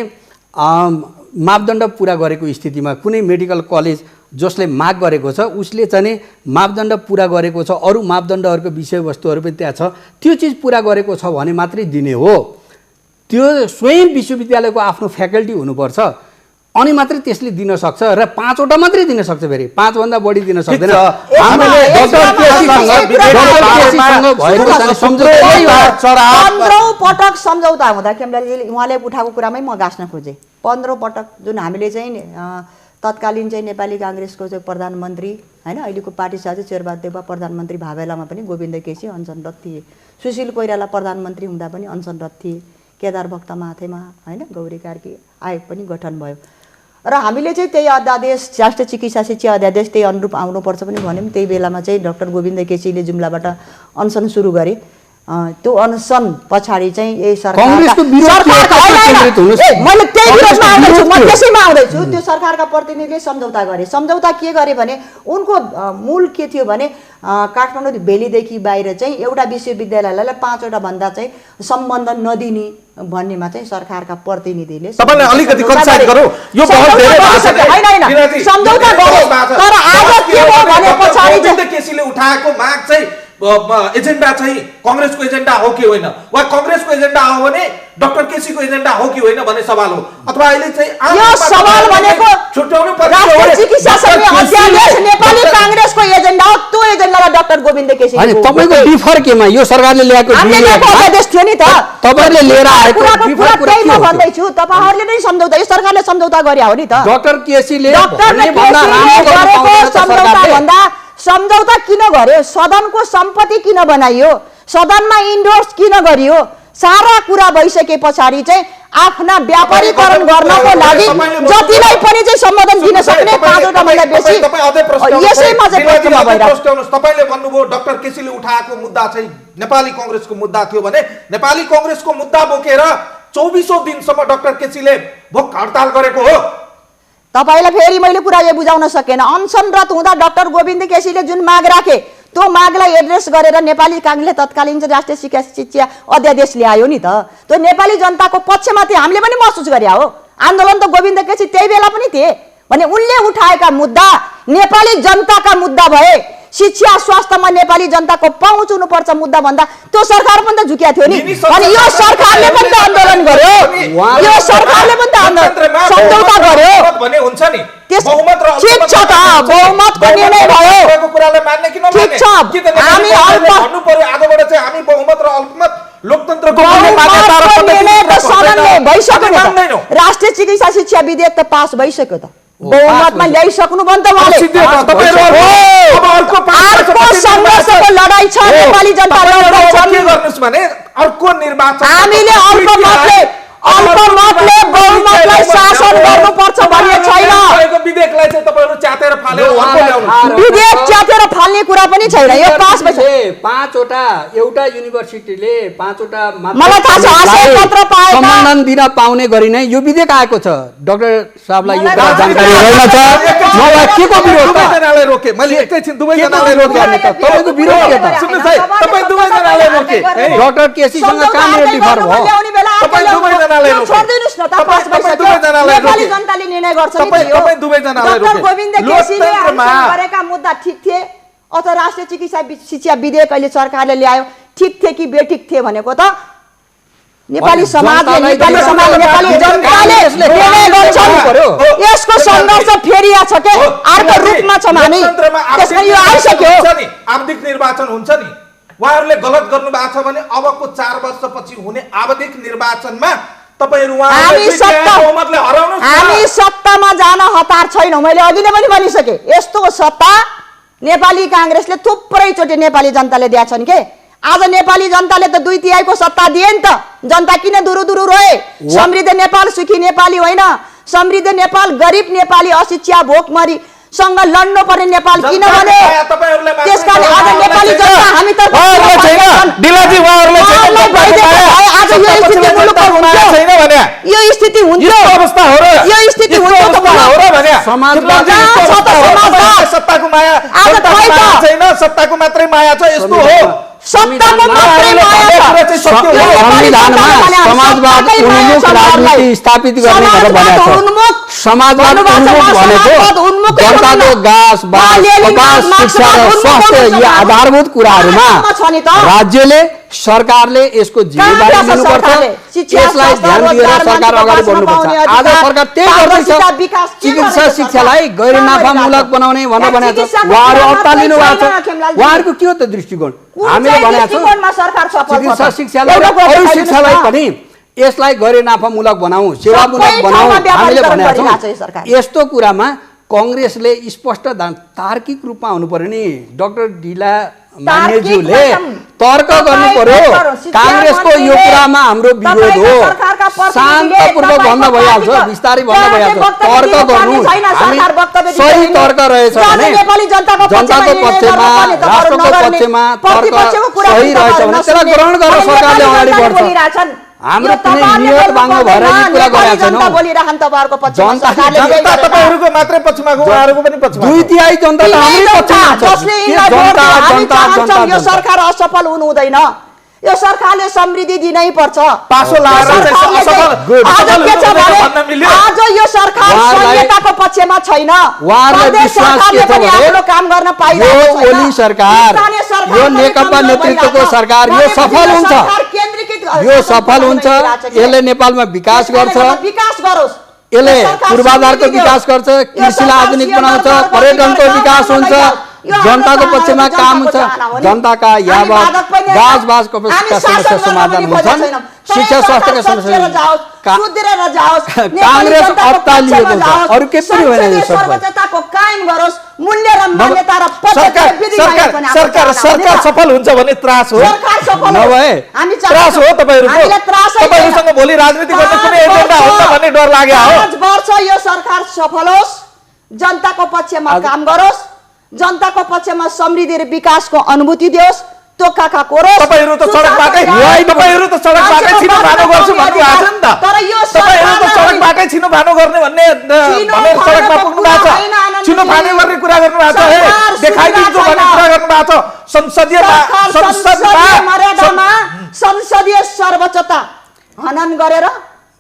मापदण्ड पुरा गरेको स्थितिमा कुनै मेडिकल कलेज जसले माग गरेको छ उसले चाहिँ नि मापदण्ड पुरा गरेको छ, अरू मापदण्डहरूको विषयवस्तुहरू पनि त्यहाँ छ, त्यो चिज पुरा गरेको छ भने मात्रै दिने हो। त्यो स्वयं विश्वविद्यालयको आफ्नो फ्याकल्टी हुनुपर्छ। अनि मात्रै त्यसले दिन सक्छ र 5 वटा मात्रै दिन सक्छ। फेरि 5 भन्दा बढी दिन सक्दैन। छ। हामीले डक्टर केसीसँग भएको चाहिँ सम्झौता 15औं पटक सम्झौता हुँदा केमलाजीले उहाँले उठाएको कुरामै म गाँस्न खोजेँ। 15औं पटक जुन हामीले चाहिँ तत्कालीन चाहिँ नेपाली काङ्ग्रेसको चाहिँ प्रधानमन्त्री हैन अहिलेको पार्टी साझा शेरबहादुर प्रधानमन्त्री भए बेलामा पनि गोविन्द केसी अनसनरत थिए। सुशील कोइराला प्रधानमन्त्री हुँदा पनि अनसनरत थिए। केदार भक्तमाथेमा हैन गौरी कार्की आयोग पनि गठन भयो र हामीले चाहिँ त्यही अध्यादेश राष्ट्रिय चिकित्सा शिक्षा अध्यादेश त्यही अनुरूप आउनुपर्छ पनि भन्यौँ। त्यही बेलामा चाहिँ डाक्टर गोविन्द केसीले जुम्लाबाट अनसन सुरु गरे। त्यो अनसन पछाडि चाहिँ यही कांग्रेसको विरोध मैले त्यही विरोधमा आउँदैछु, म त्यसैमा आउँदैछु। त्यो सरकारका प्रतिनिधिले सम्झौता गरे। सम्झौता के गरे भने उनको मूल के थियो भने काठमाडौँ भेलीदेखि बाहिर चाहिँ एउटा विश्वविद्यालयलाई 5 वटा भन्दा चाहिँ सम्बन्ध नदिने भन्नेमा चाहिँ सरकारका प्रतिनिधिले तपाईले अलिकति कन्साइड गरौ। यो बहुत धेरै हैन सम्झौता गरे तर आज के हो भने पछाडि गोविन्द केसीले उठाएको माग चाहिँ एजेन्डा चाहिँ कांग्रेसको एजेन्डा हो कि होइन वा कांग्रेसको एजेन्डा हो भने डाक्टर केसीको एजेन्डा हो कि होइन भन्ने सवाल हो। अथवा अहिले चाहिँ यो सवाल भनेको छुट्याउनु पर्छ। राष्ट्रिय चिकित्सा संघ अध्यादेश नेपाली कांग्रेसको एजेन्डा हो। त्यो एजेन्डालाई डाक्टर गोविन्द केसी हैन तपाईको डिफर केमा यो सरकारले ल्याएको अध्यादेश थियो नि त तपाईहरुले लिएर आएको डिफर कुरा के हो भन्दै छु। तपाईहरुले नै सम्झौता यो सरकारले सम्झौता गरे हो नि त। डाक्टर केसीले भन्ने भन्दा राम्रो गरेको सम्झौता भन्दा सम्झौता किन गर्यो? सदनको सम्पत्ति किन बनाइयो? सदनमा इन्डोर्स किन गरियो? सारा कुरा भइसके पछाडि चाहिँ आफ्ना व्यापारीकरण गर्नको लागि जतिलाई पनि चाहिँ सम्बोधन दिन सक्ने 5 वटा भन्दा बेसी यसैमा चाहिँ प्रश्नमा भइरहेको। तपाईले भन्नुभयो डाक्टर केसीले उठाएको मुद्दा चाहिँ नेपाली कांग्रेसको मुद्दा थियो भने नेपाली कांग्रेसको मुद्दा बोकेर 24औं दिनसम्म डाक्टर केसीले भोक हडताल गरेको हो। तपाईलाई फेरि मैले कुरा यो बुझाउन सकेन। अनसनरत हुँदा डाक्टर गोविन्द केसीले जुन माग राखे त्यो मागलाई एड्रेस गरेर नेपाली कांग्रेसले तत्कालीन राष्ट्रिय शिक्षा अध्यादेश ल्यायो नि त। त्यो नेपाली जनताको पक्षमा थियो, हामीले पनि महसुस गरे हो। आन्दोलन त गोविन्द केसी त्यही बेला पनि थिए भने उनले उठाएका मुद्दा नेपाली जनताका मुद्दा भए। शिक्षा स्वास्थ्यमा नेपाली जनताको पहुँच हुनुपर्छ मुद्दा भन्दा त्यो सरकार पनि त झुक्या थियो नि। अनि यो सरकारले पनि त आन्दोलन गर्यो, यो सरकारले पनि त सम्झौता गर्यो भने हुन्छ नि। बहुमत र ठिक छ त बहुमतको निर्णय भयो कुरालाई मान्ने कि नमान्ने ठिक छ। हामी भन्नु पर्यो आजबाट चाहिँ हामी बहुमत र अल्पमत लोकतन्त्रको राष्ट्रिय चिकित्सा शिक्षा विधेयक त पास भइसक्यो त। बहुमतमा ल्याइसक्नु भयो नि त उहाँले। अर्को संघर्षको लडाई छ नेपाली जनता गर्नुहोस् भने अर्को निर्वाचन हामीले अल्पमतले बहुमतलाई शासन गर्नुपर्छ भन्ने छैन। विधेयकलाई चाहिँ तपाईहरु च्यातेर फाल्यो विधेयक च्यातेर फाल्ने कुरा पनि छैन। यो पास भइसक्यो। 5 वटा एउटा युनिभर्सिटीले 5 वटा मलाई थाहा छ आशय पत्र पाएका सम्मान दिन पाउने गरी नै यो विधेयक आएको छ। डाक्टर साहबलाई यो जानकारी रहेन छ। मलाई के को विरोध दुवै जनाले रोके। मैले एकैछिन दुवै जनाले रोके गर्ने त तपाईको विरोध के त? सुन्नुस् है तपाई दुवै जनाले रोके। डाक्टर केसीसँग काम डिफर भयो। तपाई दुवै जनाले रोके। छोड्दिनुस् न त पास भइसक्यो। नेपाली जनताले निर्णय गर्छ नि त। तपाई दुवै जनाले रोके। डाक्टर गोविन्द केसीले गरेका मुद्दा ठिक थिए अथवा राष्ट्रिय चिकित्सा शिक्षा विधेयक अहिले सरकारले ल्यायो ठिक थिए कि बेठिक थिए भनेको त नेपाली समाजले नेपाली जनताले निर्णय गर्छ। यसको संघर्ष फेरिया छ के अर्को रूपमा छ हामी। त्यसमा यो आइसक्यो नि आवधिक निर्वाचन हुन्छ नि। उहाँहरूले गलत गर्नु भएको छ भने अबको 4 वर्षपछि हुने आवधिक निर्वाचनमा तपाईहरु बहुमतले हराउनु। हामी सत्तामा जान हतार छैनौं। मैले अघि नै पनि भनिसके यस्तो सत्ता नेपाली कांग्रेसले थुप्रै चोटि नेपाली जनताले दिया छन् के। आज नेपाली जनताले त 2/3 को सत्ता दिए नि त। जनता किन दुरु रोए? समृद्ध नेपाल सुखी नेपाली होइन, समृद्ध नेपाल गरिब नेपाली अशिक्षा भोकमरी सँग लड्नु पर्ने नेपाल किन भने त्यसकारण आज नेपाली जनता हामी त दिलाजी उहाँहरुले आज यो स्थिति मुलुकको छैन भने यो स्थिति हुन्छ अवस्था हो र यो स्थिति हुन्छ त हो र भने समाजवाद सत्ताको माया आज छैन, सत्ताको मात्रै माया छ। यस्तो हो सत्ताको मात्रै माया छ। संविधानमा समाजवाद उन्मुख राजनीति स्थापित गर्ने भनेको छ। समाजवाद उन्मुख भनेको जनताको घाँस बास कपास शिक्षा र स्वास्थ्य यी आधारभूत कुराहरूमा राज्यले सरकारले यसको जिम्मेवारी लिनुपर्छ। यसलाई ध्यान दिएर सरकार अगाडि बढ्नुपर्छ। आज सरकार त्यही गर्दैछ। चिकित्सा शिक्षालाई गैर नाफामूलक बनाउने भनेर भनेको छ। उहाँहरू अत्तालिनु भएको छ। उहाँहरूको के हो त दृष्टिकोण? हामीले भनेको छौँ चिकित्सा शिक्षालाई र अरू शिक्षालाई पनि यसलाई गैर नाफामूलक बनाऊ, सेवामूलक बनाऊ हामीले भनेका छौँ। यस्तो कुरामा कांग्रेसले स्पष्ट तार्किक रूपमा हुनु पर्यो नि। डाक्टर ढिला मान्यज्यूले तर्क गर्नु पर्यो। कांग्रेसको यो कुरामा हाम्रो विरोध हो, शान्तपूर्वक भन्न भइहाल्छ, बिस्तारै भन्न भइहाल्छ। तर्क गर्नु, हामी सही तर्क रहेछ भने जनताको पक्षमा, राष्ट्रको पक्षमा तर्क सही रहेछ भने त्यसलाई ग्रहण गरेर सरकारले अगाडि बढ्छ। हाम्रो कुनै नियत बाङ्गो भएर यी कुरा गरेका छैनौँ। जनता तपाईहरुको मात्रै पक्षमा हो, उहाँहरुको पनि पक्षमा। 2/3 जनता त हाम्रै पक्षमा छ। यो सरकार असफल हुनु हुँदैन। यो सरकारले समृद्धि दिनै पर्छ। पासो लाएर चाहिँ असफल आज यो सरकार संहिताको पक्षमा छैन। उहाँहरुलाई विश्वास के छ भने काम गर्न पाइरहेको यो ओली सरकार, यो नेकपा नेतृत्वको सरकार यो सफल हुन्छ। यो सफल हुन्छ। यसले नेपालमा विकास गर्छ, यसले पूर्वाधारको विकास गर्छ, कृषिलाई आधुनिक बनाउँछ, पर्यटनको विकास हुन्छ, जनताको पक्षमा काम हुन्छ। जनताका यावत गाँस बास कपासका समस्या समाधान हुन्छन्, शिक्षा स्वास्थ्यका समस्या कांग्रेस अत्तालिएको छ। अरू के पनि होइन। यो सरकार सफल हुन्छ भने त्रास हो नभए त्रास हो। तपाईहरुसँग भोलि राजनीति गर्ने कुनै एजेन्डा हुन्छ भन्ने डर लाग्यो हो। 5 वर्ष यो सरकार सफल होस्, जनताको पक्षमा काम गरोस्, जनताको पक्षमा समृद्धि र विकासको अनुभूति दियोस्। तोकाका कोरोस्। तपाईहरु त सडकबाटै छिनो भानो गर्छु भन्नु भएको छ नि त। तपाईहरु त सडकबाटै छिनो भानो गर्ने भन्ने भनेर सडकमा पुग्नु भएको छ। छिनो भानो गर्ने कुरा गर्नु भएको छ। हे देखाइदिन्छु भन्ने कुरा गर्नु भएको छ। संसदीय सर्वोच्चता हनन गरेर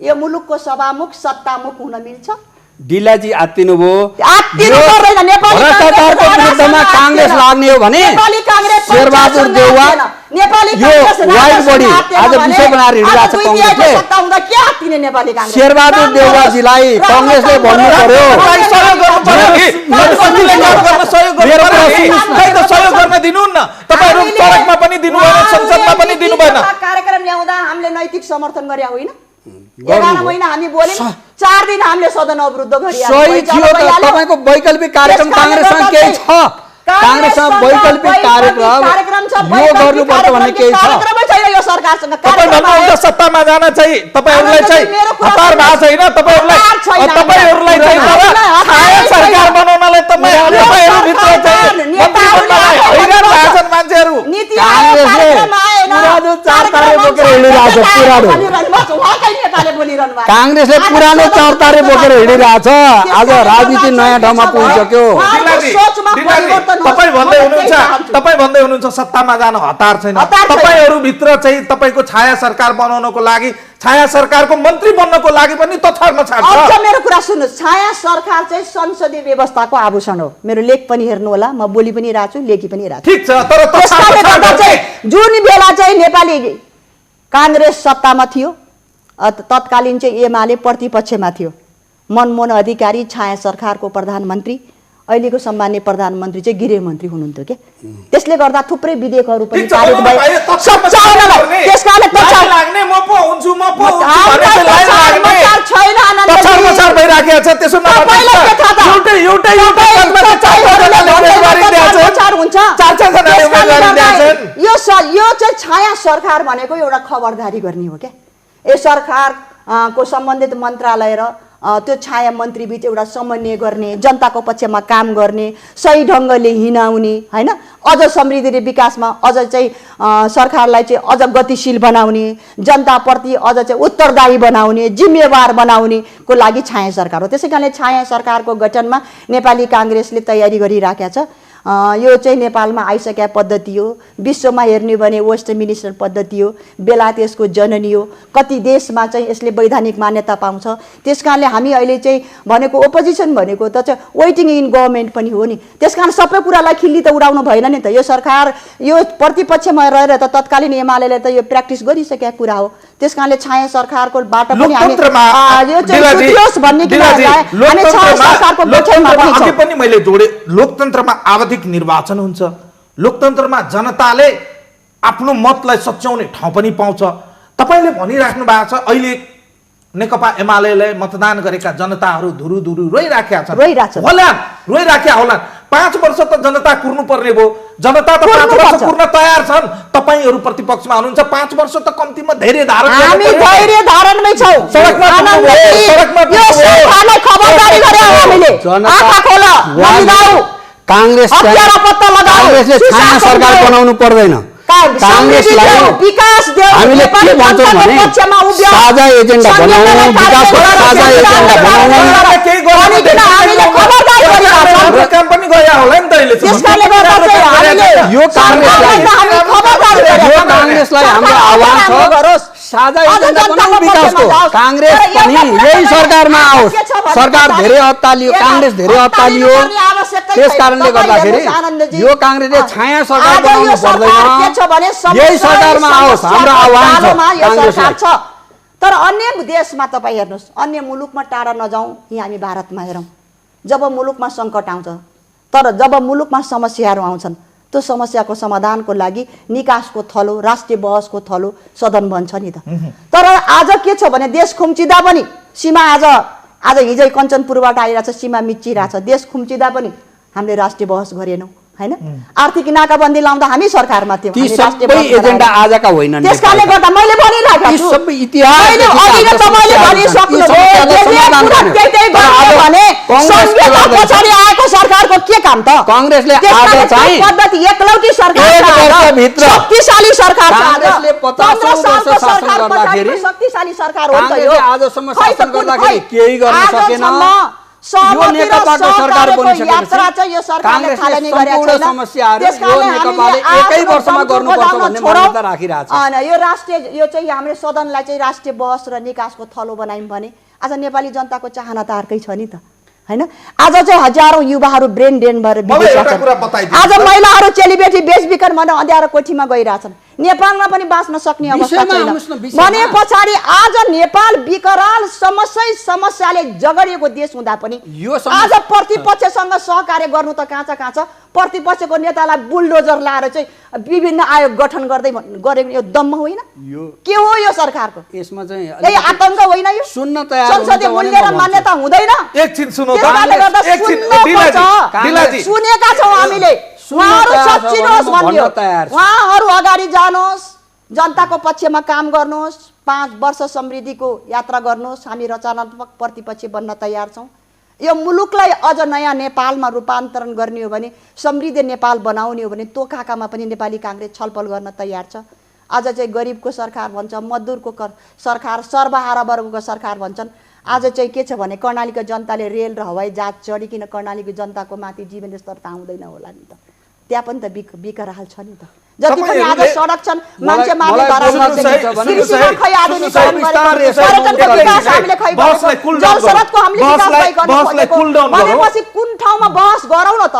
यो मुलुकको सभामुख सत्तामुख हुन मिल्छ? ढिलाजी आत्तिनुभयो। भ्रष्टाचारको विरुद्धमा कांग्रेस लाग्ने हो भने शेरबहादुर देउवा यो वाइट बडी आज विषय बनाएर हिँडिरहेको छ कांग्रेसले। शेरबहादुर देउवाजीलाई कांग्रेसले भन्नु पर्यो सहयोग गर्न दिनु न। तपाईहरु सडकमा पनि दिनु भएन, संसदमा पनि दिनु भएन। कार्यक्रम ल्याउँदा हामीले नैतिक समर्थन गरे होइन। 11 महिना हामी बोल्यौं, 4 दिन हामीले सदन अवरुद्ध गरिया। सही थियो त। तपाईको वैकल्पिक कार्यक्रम कांग्रेससँग केही छ? कांग्रेससँग वैकल्पिक कार्यक्रम छ, यो गर्नुपर्छ भन्ने केही छ? कार्यक्रमै छैन यो सरकारसँग। तपाई भन्नुहुन्छ सत्तामा जान चाहिँ तपाईहरुलाई चाहिँ हतार भएको छैन। तपाईहरुलाई चाहिँ छाया सरकार बनाउनलाई तपाईहरु भित्र चाहिँ हैरान भएछन् मान्छेहरु। कांग्रेसले पुरानो चारतारे बोकेर हिँडिरहेछ। कांग्रेसले पुरानो चारतारे बोकेर हिँडिरहेछ। आज राजनीति नयाँ ठाउँमा पुगिसक्यो। तपाई भन्दै हुनुहुन्छ सत्तामा जान हतार छैन। तपाईहरु भित्र चाहिँ तपाईको छाया सरकार बनाउनको लागि, छाया सरकारको मन्त्री बन्नको लागि पनि तथार मछाड छ। अब मेरो कुरा सुन्नुस्, छाया सरकार चाहिँ संसदीय व्यवस्थाको आभूषण हो। मेरो लेख पनि हेर्नु होला, म बोली पनि राख्छु, लेखी पनि राख्छु। ठीक छ, तर जुन बेला चाहिँ नेपाली कांग्रेस सत्तामा थियो, तत्कालीन चाहिँ एमाले प्रतिपक्षमा थियो। मनमोहन अधिकारी छाया सरकारको प्रधानमन्त्री, अहिलेको सम्माननीय प्रधानमन्त्री चाहिँ गृहमन्त्री हुनुहुन्थ्यो के। त्यसले गर्दा थुप्रै विधेयकहरू पनि पारित भए। त्यसकारणले लाग्ने म पो हुन्छु भइराखेको छ। त्यसो यो चाहिँ छाया सरकार भनेको एउटा खबरदारी गर्ने हो क्या। यो सरकार को सम्बन्धित मन्त्रालय र त्यो छाया मन्त्री बीच एउटा समन्वय गर्ने, जनताको पक्षमा काम गर्ने, सही ढङ्गले हिँडाउने हैन, अझ समृद्धि र विकासमा अझ चाहिँ सरकारलाई चाहिँ अझ गतिशील बनाउने, जनताप्रति अझ चाहिँ उत्तरदायी बनाउने, जिम्मेवार बनाउनेको लागि छाया सरकार हो। त्यसैकारणले छाया सरकारको गठनमा नेपाली कांग्रेसले तयारी गरिराखेको छ। यो चाहिँ नेपालमा आइसकेका पद्धति हो। विश्वमा हेर्ने भने वेस्ट मिनिस्टर पद्धति हो, बेलायत यसको जननी हो। कति देशमा चाहिँ यसले वैधानिक मान्यता पाउँछ। त्यस कारणले हामी अहिले चाहिँ भनेको ओपोजिसन भनेको त चाहिँ वेटिङ इन गभर्मेन्ट पनि हो नि। त्यस कारण सबै कुरालाई खिल्ली त उडाउनु भएन नि त। यो सरकार यो प्रतिपक्षमा रहेर त तत्कालीन एमालेले त यो प्र्याक्टिस गरिसकेका कुरा हो। त्यस कारणले छाया सरकारको बाट पनि हामी यो चाहिँ सुत्रियोस् भन्ने कुरालाई हामी छाया सरकारको पक्षमा पनि छौं। अघि पनि मैले जोडे, लोकतन्त्रमा आवधिक निर्वाचन हुन्छ, लोकतन्त्रमा जनताले आफ्नो मतलाई सच्याउने ठाउँ पनि पाउँछ। तपाईले भनिराख्नु भएको छ अहिले नेकपा एमालेले मतदान गरेका जनताहरू धुरु धुरु रोइराखेका छन् होला। 5 वर्ष त जनता कुर्नु पर्ने भयो। जनता त 5 वर्ष कुर्न तयार छन्। तपाईहरू प्रतिपक्षमा हुनुहुन्छ, 5 वर्ष त कम्तीमा धैर्य धारण गर्नु पर्यो। हामी धैर्य धारणमै छौं। सडकमा यो सरकारलाई खबरदारी गरे हामीले। आँखा खोल, नलिदाऊ। कांग्रेसले छाया सरकार बनाउनु पर्दैन। कांग्रेसलाई विकास देऊ, हामीले के भन्छौं भने साझा एजेन्डा बनाउनु, विकासको साझा एजेन्डा बनाउनु। केही गर्न हामीले खबरदारी गरिरहेका काम पनि गया होला नि त अहिले। त्यसकारणले गर्दा चाहिँ हामीले यो कांग्रेसलाई हाम्रो आह्वान छ, साझा एजेन्डा बनाउनु विकासको। कांग्रेस पनि यही सरकारमा आओस्। सरकार धेरै अत्तालियो, कांग्रेस धेरै अत्तालियो। त्यस कारणले गर्दाखेरि यो कांग्रेसले छाया सरकार बनाउनु पर्दैन, यही सरकारमा आओस्, हाम्रो आह्वान छ। तर अन्य देशमा तपाईँ हेर्नुहोस्, अन्य मुलुकमा टाढा नजाउँ, यहाँ हामी भारतमा हेरौँ। जब मुलुकमा सङ्कट आउँछ, तर जब मुलुकमा समस्याहरू आउँछन्, त्यो समस्याको समाधानको लागि निकासको थलो, राष्ट्रिय बहसको थलो सदन बन्छ नि त। तर आज के छ भने देश खुम्चिँदा पनि सीमा आज हिजै कञ्चनपुरबाट आइरहेछ, सीमा मिचिरहेछ। देश खुम्चिँदा पनि हामीले राष्ट्रिय बहस गरेनौँ हैन। आर्थिक नाकाबन्दी लाउँदा हामी सरकारमा थियौँ, हामी राष्ट्रिय बहस एजेन्डा आजका होइनन्। त्यसकारणले गर्दा मैले भनिरहेको छु, सबै इतिहास मैले भनिसक्नु भने संघीयता पछाडि आएको सरकारको के काम त? कांग्रेसले आज चाहिँ पद्धति एकलौटी सरकार शक्तिशाली सरकार छ। कांग्रेसले 50 वर्ष शासन गर्दाखेरि शक्तिशाली सरकार हो त यो। आजसम्म शासन गर्दाखेरि केही गर्न सकेन। यो नेकपाको सरकार बनिसकेपछि कांग्रेसले सम्पूर्ण समस्याहरू यो नेकपाले एकै वर्षमा गर्नुपर्छ भन्ने मान्यता राखिरहेछ। यो राष्ट्रिय यो चाहिँ हाम्रो सदनलाई चाहिँ राष्ट्रिय बहस र निकासको थलो बनायौँ भने आज नेपाली जनताको चाहना त अर्कै छ नि त हैन। आज चाहिँ हजारौं युवाहरू ब्रेन ड्रेन भएर आज महिलाहरू चेलीबेटी बेचबिखन भनेर अँध्यारो कोठीमा गइरहेछन्। नेपालमा पनि बाँच्न सक्ने अवस्था छैन भने पछाडि आज नेपाल विकराल समस्याले जगडिएको देश हुँदा पनि आज प्रतिपक्षसँग सहकार्य गर्नु त कहाँ छ। प्रतिपक्षको नेतालाई बुलडोजर लाएर चाहिँ विभिन्न आयोग गठन गर्दै गरेको यो दम्म होइन? के हो यो सरकारको? यसमा चाहिँ यही आतंक होइन? यो सुन्न तयार संसदीय मूल्य र मान्यता हुँदैन। एकछिन सुनौ सुनेका छौँ हामीले। उहाँहरू सच्चिनुहोस् भन्यो, उहाँहरू अगाडि जानुहोस्, जनताको पक्षमा काम गर्नुहोस्, 5 वर्ष समृद्धिको यात्रा गर्नुहोस्। हामी रचनात्मक प्रतिपक्ष बन्न तयार छौँ। यो मुलुकलाई अझ नयाँ नेपालमा रूपान्तरण गर्ने हो भने, समृद्ध नेपाल बनाउने हो भने त्यो खाकामा पनि नेपाली कांग्रेस छलफल गर्न तयार छ। आज चाहिँ गरिबको सरकार भन्छ, मजदुरको सरकार, सर्वहारा वर्गको सरकार भन्छन्। आज चाहिँ के छ भने कर्णालीको जनताले रेल र हवाई जहाज चढिकन कर्णालीको जनताको माथि जीवन स्तर त आउँदैन होला नि त। त्यहाँ पनि त बिकराल छ नि त। जति पनि आज सडक छन्, मान्छे मार्ने कृषिमा खै आधुनिकीकरण गरेको, पर्यटनको विकास हामीले खै गरेको, जलस्रोतको हामीले विकास गरेको भनेपछि कुन ठाउँमा बहस गरौँ न त?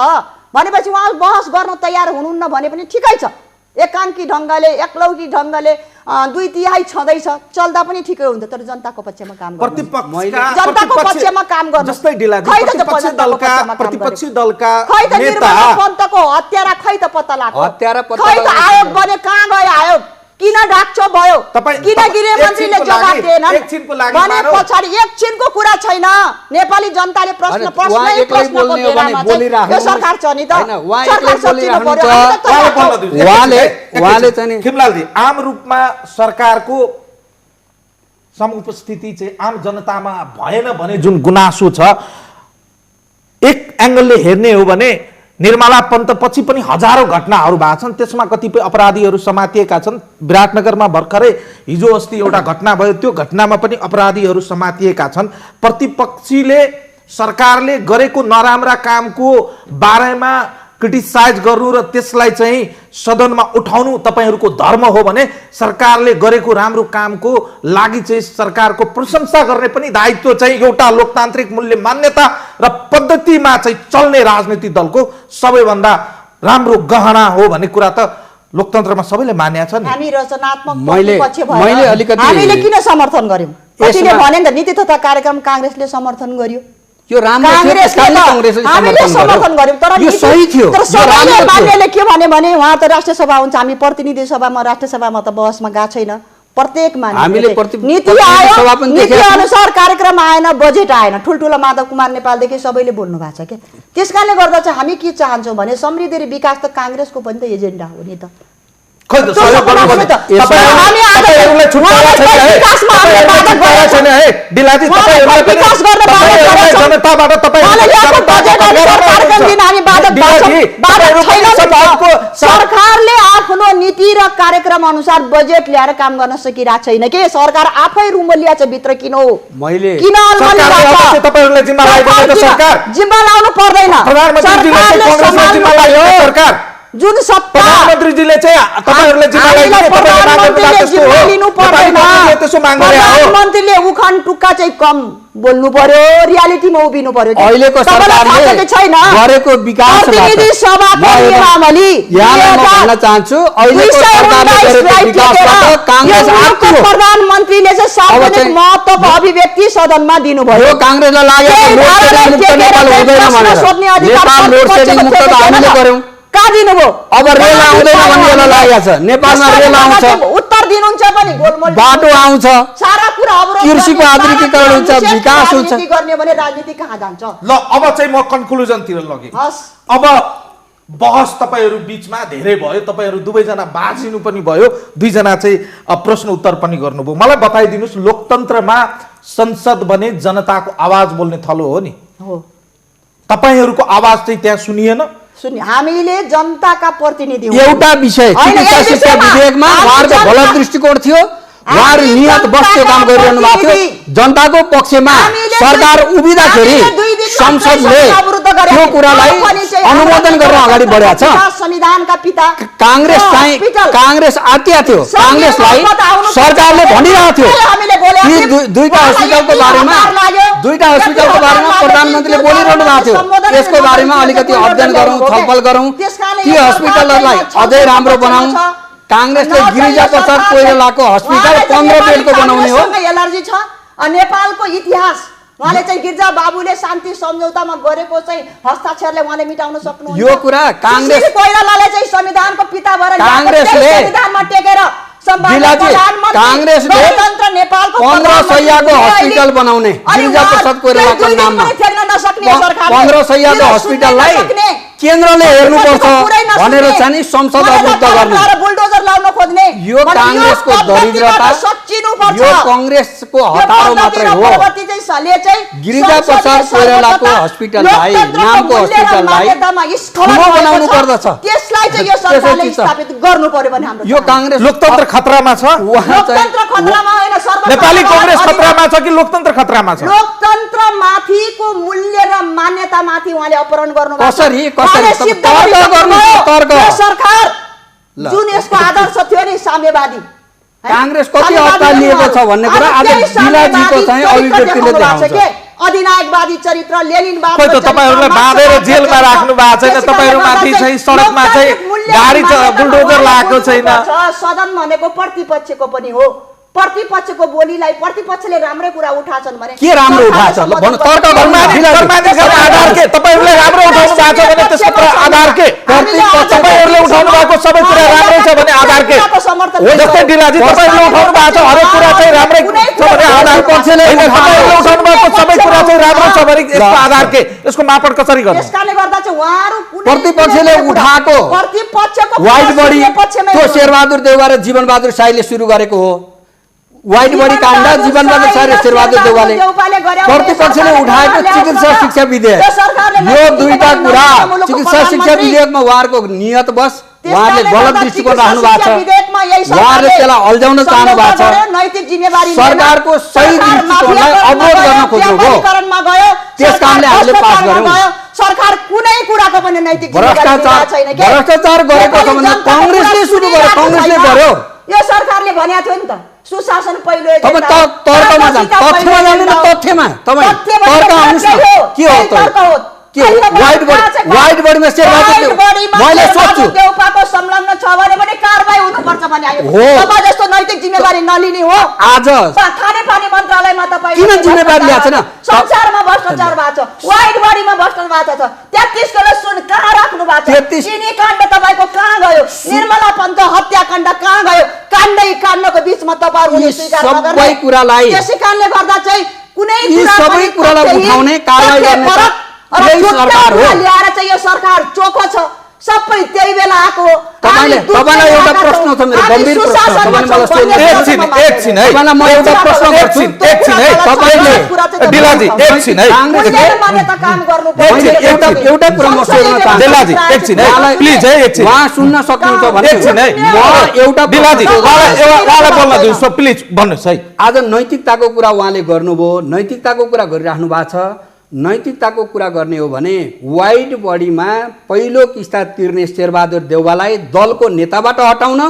भनेपछि उहाँ बहस गर्न तयार हुनुहुन्न भने पनि ठिकै छ। एकाङ्की ढङ्गले, एकलौटी ढङ्गले 2/3 छँदैछ, चल्दा पनि ठिकै हुन्छ। तर जनताको पक्षमा काम गर्नु, जनताको पक्षमा काम गर्नु। प्रतिपक्षी दलका खै त निर्मला पन्तको हत्यारा खै त पत्ता लाग्यो, खै त आयोग बने, कहाँ गयो आयोग? किन डाक्चो भयो? किन गृहमन्त्रीले जवाफ दिएनन् भने पछाडि एकछिनको कुरा छैन। नेपाली जनताले प्रश्नको घेरामा यो सरकार छ नि त। सरकार सच्चिनु पर्यो। उहाँले चाहिँ खिमलालजी, आम रूपमा सरकारको समुपस्थिति चाहिँ आम जनतामा भएन भने जुन गुनासो छ, एक एंगलले हेर्ने हो भने निर्मला पन्त पछि पनि हजारौं घटनाहरू भएको छन्। त्यसमा कतिपय अपराधीहरू समातिएका छन्। विराटनगरमा भर्खरै हिजो अस्ति एउटा घटना भयो, त्यो घटनामा पनि अपराधीहरू समातिएका छन्। प्रतिपक्षीले सरकारले गरेको नराम्रा कामको बारेमा क्रिटिसाइज गर्नु र त्यसलाई चाहिँ सदनमा उठाउनु तपाईहरूको धर्म हो भने सरकारले गरेको राम्रो कामको लागि चाहिँ सरकारको प्रशंसा गर्ने पनि दायित्व चाहिँ एउटा लोकतान्त्रिक मूल्य मान्यता र पद्धतिमा चाहिँ चल्ने राजनीतिक दलको सबैभन्दा राम्रो गहना हो भन्ने कुरा त लोकतन्त्रमा सबैले मान्या छ नि। हामी रचनात्मक मैले अलिकति हामीले किन समर्थन गर्यौं? कतिले भने नि त नीति तथा कार्यक्रम कांग्रेसले समर्थन गर्यो। यो राम्रो थियो त्यसकारणले कांग्रेसले समर्थन गर्यो। तर यो सही थियो। तर सबैले मान्नेले के भने उहाँ त राष्ट्रिय सभा हुन्छ, हामी प्रतिनिधि सभामा राष्ट्रिय सभामा त बहसमा गएको छैन। प्रत्येक हामीले नीति आयो, नीति अनुसार कार्यक्रम आएन, बजेट आएन। ठुलठुला माधव कुमार नेपालदेखि सबैले बोल्नु भएको छ के। त्यसकारणले गर्दा चाहिँ हामी के चाहन्छौँ भने समृद्धि र विकास त कांग्रेसको पनि त एजेन्डा हो नि त। खै त सहयोग गर्नु भने तपाईहरुलाई छुट्याएको छैन है, तपाईहरुलाई छैन है दिलाजी, तपाईहरुलाई पनि जनताबाट सरकारले आफ्नो नीति र कार्यक्रम अनुसार बजेट ल्याएर काम गर्न सकिरहेको छैन के। सरकार आफै रुमलिया छ भित्र किन हो, किन तपाईहरुले जिम्मा लाइदिन्छ सरकार, जिम्मा लाउनु पर्दैन। सरकार जुन सत्ता प्रधानमन्त्रीजीले चाहिँ तपाईहरुले जिम्मा प्रधानमन्त्रीले उखान टुक्का चाहिँ कम बोल्नु पर्यो, रियालिटीमा उभिनु पर्यो। अहिलेको सरकारले छैन गरेको विकास प्रतिनिधि सभाको नियमावली यहाँलाई म भन्न चाहन्छु, अहिलेको सरकारले गरेको विकासबाट कांग्रेस आएको हो। प्रधानमन्त्रीले चाहिँ सार्वजनिक महत्त्वको अभिव्यक्ति सदनमा दिनुभयो। यो कांग्रेसलाई लागेको लोड सेडिङ मुक्त नेपाल हुँदैन भनेर नेपाल लोड सेडिङ मुक्त त हामीले गर्यौं, कहाँ दिनुभयो? अब रेल आउँदैन भन्ने बेला लागेको छ। नेपालमा रेल आउँछ, उत्तर दिनुहुन्छ पनि गोलमोल बाटो आउँछ, सारा कुरा अवरोध, कृषिको आधुनिकीकरण हुन्छ, विकास हुन्छ। राजनीति गर्ने भने राजनीति कहाँ जान्छ? ल अब चाहिँ म कन्क्लुजनतिर लगे। अब बहस तपाईहरु बीचमा धेरै भयो, तपाईहरु दुवैजना बाजिनु पनि भयो, दुईजना चाहिँ प्रश्न उत्तर पनि गर्नुभयो। मलाई बताइदिनुस्, लोकतन्त्रमा संसद भने जनताको आवाज बोल्ने थलो हो नि, हो। तपाईहरुको आवाज चाहिँ त्यहाँ सुनिएन। हामीले जनताका प्रतिनिधि हौं। एउटा विषय चिकित्सा शिक्षा विधेयकमा उहाँहरुको गलत दृष्टिकोण थियो, उहाँहरु नियत बस्यो काम गरिरहनु भएको थियो। जनताको पक्षमा सरकार उभिँदाखेरि संसदले त्यो कुरालाई अनुमोदन गर्न अगाडि बढेको छ। संविधानका पिता कांग्रेस चाहिँ कांग्रेस आत्या थियो, कांग्रेसलाई सरकारले भनिरहेको थियो कि दुईटा हस्पिटलको बारेमा प्रधानमन्त्रीले बोलिरहनु भएको थियो, त्यसको बारेमा अलिकति अध्ययन गरौँ, छलफल गरौँ, ती हस्पिटलहरुलाई अझै राम्रो बनाऊ। कांग्रेसले गिरिजा प्रसाद कोइरालाको हस्पिटल 15 बेडको बनाउने हो। एलर्जी छ। नेपालको इतिहास उहाँले चाहिँ गिरिजा बाबुले शान्ति सम्झौतामा गरेको चाहिँ हस्ताक्षरले उहाँले मिटाउन सक्नुहुन्छ। यो कुरा कांग्रेस कोइरालाले चाहिँ संविधानको पिता भएर कांग्रेसले संविधानमा टेकेर कांग्रेसले 15 सयको हस्पिटल बनाउने गिरिजा प्रसाद कोइरालाको नाममा 15 सयको हस्पिटललाई केन्द्रले हेर्नुपर्छ भनेर चाहिँ संसद अवरुद्ध गर्ने बुलडोजर लाउन खोज्ने यो कांग्रेसको दरिद्रता, यो कांग्रेसको हतारो मात्रै हो। गिरिजा प्रसाद कोइरालाको हस्पिटललाई नामको हस्पिटललाई ठुलो बनाउनु पर्दछ। त्यसलाई चाहिँ यो सरकारले स्थापित गर्नु पर्यो भने हाम्रो यो कांग्रेस लोकतन्त्र खतरामा छ। लोकतन्त्र खतरामा होइन, नेपाली कांग्रेस खतरामा छ कि लोकतन्त्र खतरामा छ? लोकतन्त्र माथिको मूल्य र मान्यता माथि उहाँले अपहरण गर्नु भएको छ। कसरी सरकार जुन यसको आदर्श थियो नि साम्यवादी, कांग्रेस कति अत्तालिएको छ भन्ने कुरा आज दिलाजीको चाहिँ अभिव्यक्तिले देखाउँछ। अधिनायकवादी चरित्र, लेनिनवाद खै त तपाईहरुलाई बाँधेर जेलमा राख्नु भएको छैन, तपाईहरुमाथि चाहिँ सडकमा चाहिँ गाडी बुलडोजर लागेको छैन। सदन भनेको प्रतिपक्षको पनि हो। प्रतिपक्षको बोलीलाई प्रतिपक्षले राम्रै कुरा उठाछन् भने के राम्रो उठाछ ल भन्न तर्क गर्न आधार के तपाईहरुले राम्रो उठाउनु भएको छ भने त्यसको आधार के? तपाईहरुले उठाउनु भएको सबै कुरा राम्रै छ भने आधार के? जस्तै दिलाजी तपाईहरुले उठाउनु भएको छ हरेक कुरा चाहिँ राम्रै छ भने आधार पक्षले तपाईहरुले उठाउनु भएको सबै कुरा चाहिँ राम्रो छ भने यसको आधार के? यसको मापन कसरी गर्नु? त्यसकारणले गर्दा चाहिँ उहाँहरु प्रतिपक्षले उठाएको प्रतिपक्षको वाइट बडी त्यो शेरबहादुर देउवा र जीवनबहादुर शाहीले सुरु गरेको हो। वाइट बडी काण्ड जीवनबहादुर शाही र शेरबहादुर देउवाले प्रतिपक्षले उठाएको चिकित्सा शिक्षा विधेयक, यो दुईटा कुरा चिकित्सा शिक्षा विधेयकमा उहाँहरुको नियत बस उहाँले गलत दृष्टिकोण राख्नु भएको छ, उहाँले त्यसलाई अल्झाउन चाहनु भएको छ। सरकारको सही दृष्टिकोणलाई अवरोध गर्न खोज्नु हो, त्यसकारणले हामीले पास गर्यौं। सरकार कुनै कुराको पनि नैतिक भ्रष्टाचार गरेको छ भने कांग्रेसले सुरु गर्यो, कांग्रेसले गर्यो। यो सरकारले भनेको थियो नि त सुशासन पहिलो तपाईं तर्कमा जानु, तथ्यमा जानु न, तथ्यमा तपाईँ तर्क आउनुस् न। के हो त के हो वाइट बडीमा शेरबहादुर मैले सोध्छु देउपाको संलग्न छ भने पनि कारबाही हुनुपर्छ भने आयो। तपाईँ जस्तो नैतिक जिम्मेवारी नलिने हो। आज खानेपानी मन्त्रालयमा तपाईँ किन जिम्मेवारी ल्याएको छैन? संसारमा भ्रष्टाचार भएको छ, वाइट बडीमा भ्रष्टाचार भएको छ। 33 किलो सुन कहाँ राख्नु भएको छ? 33 चिनी काण्ड तपाईँको कहाँ गयो? निर्मला पन्त हत्याकाण्ड कहाँ गयो? काण्डको बीचमा तपाईँहरूले स्वीकार गर्नु सबै कुरालाई त्यसै कारणले गर्दा चाहिँ कुनै सबै कुरालाई उठाउने कारबाही गर्ने यही सरकार हो। ल्याएर चाहिँ यो सरकार चोखो छ, सबै त्यही बेला आएको। तपाईलाई एउटा प्रश्न छ, मेरो गम्भीर प्रश्न। तपाईले मलाई सोध्नु एकछिन है, तपाईलाई म एउटा प्रश्न गर्छु। एकछिन है, तपाईले दिलाजी एकछिन है, मान्यता काम गर्नु एउटा कुरा म सोध्न चाहन्छु दिलाजी एकछिन है, प्लिज है एकछिन। वहाँ सुन्न सक्नुहुन्छ भने एकछिन है, म एउटा दिलाजी उहाँलाई बोल्न दिनुहोस् प्लिज, भन्नुहोस् है। आज नैतिकताको कुरा उहाँले गर्नुभयो, नैतिकताको कुरा गरिराख्नु भएको छ। नैतिकताको कुरा गर्ने हो भने वाइट बडीमा पहिलो किस्ता तिर्ने शेरबहादुर देउवालाई दलको नेताबाट हटाउन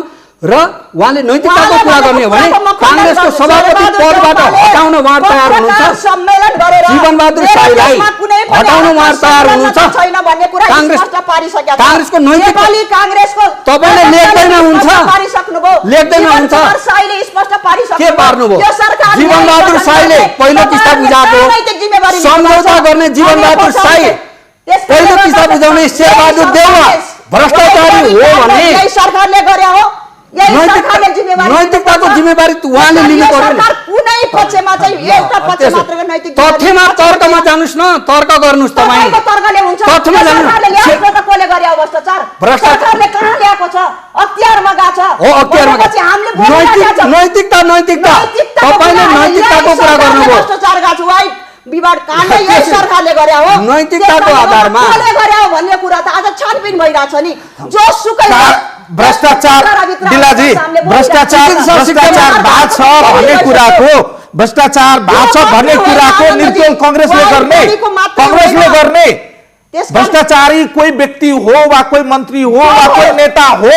र उहाँले नैतिकताको कुरा गर्ने हो भने कांग्रेसको सभापति पदबाट हटाउन उहाँ तयार हुनुहुन्छ। जीवनबहादुर साईलाई हटाउन उहाँ तयार हुनुहुन्छ। कांग्रेसको नैतिक तपाईले लेख्दैन हुन्छ, लेख्दैन हुन्छ के पार्नुभयो? जीवनबहादुर साईले पहिलो किस्ता बुझाएको, सम्झौता गर्ने जीवनबहादुर साई, पहिलो किस्ता बुझाउने शेरबहादुर देउवा भ्रष्टाचारी हो भने सरकारले गरे हो। नैतिकताको जिम्मेवारी उहाँले लिनु पर्यो। तथ्यमा तर्कमा जानुस् न, तर्क गर्नुस्। तपाईँ तथ्यमा नैतिकता नैतिकता तपाईले नैतिकताको कुरा गर्नुभयो। नैतिकताको आधारमा भन्ने कुरा त आज छानबिन भइरहेछ नि। जोसुकै भ्रष्टाचार दिलाजी भ्रष्टाचार भएको छ भन्ने कुराको निर्देश कांग्रेसले गर्ने भ्रष्टाचारी कोही व्यक्ति हो वा कोही मन्त्री हो वा कोही नेता हो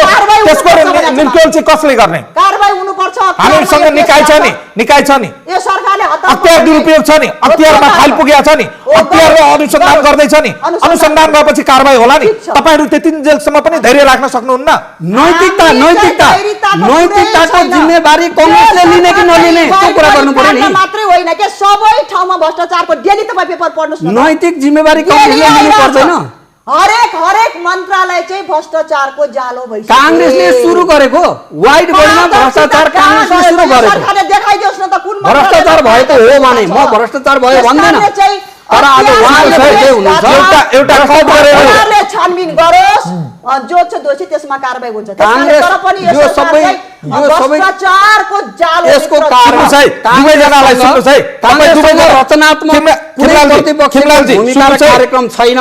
त्यसको निर्देश चाहिँ कसले गर्ने? कारबाही हुनुपर्छ। हामीसँग निकाय छ नि, यो सरकारले अख्तियार दुरुपयोग छ नि, अख्तियारमा फाइल पुगेको छ नि, अख्तियारले अनुसन्धान गर्दैछ नि, अनुसन्धान भएपछि कारबाही होला नि। तपाईहरु त्यतिन्जेलसम्म पनि धैर्य राख्न सक्नुहुन्न? नैतिकताको जिम्मेवारी कांग्रेसले लिने कि नलिने त्यो कुरा गर्नु पर्यो नि। मात्रै होइन के सबै ठाउँमा भ्रष्टाचारको डेली तपाईँ पेपर पढ्नुस् न। नैतिक जिम्मेवारी कांग्रेसले लिनु पर्दैन। हरेक मन्त्रालय चाहिँ भ्रष्टाचारको जालो भइसक्यो। कांग्रेसले सुरु गरेको वाइट बडीमा भ्रष्टाचार कांग्रेसले सुरु गरेको। सरकारले देखाइदियोस् न त कुन भ्रष्टाचार भएको हो भने म भ्रष्टाचार भयो भन्दैन। तर आज उहाँले भन्दै हुनुहुन्छ एउटा खबर गरेर छानबिन गरोस्, जो छ दोषी त्यसमा कारबाही हुन्छ। कांग्रेस तर पनि यो सबै भ्रष्टाचारको जालो यसको कारण चाहिँ दुवै जनालाई सुन्नुस् है। तपाईँ दुवैको रचनात्मक कुनै प्रतिपक्षको भूमिका र कार्यक्रम छैन।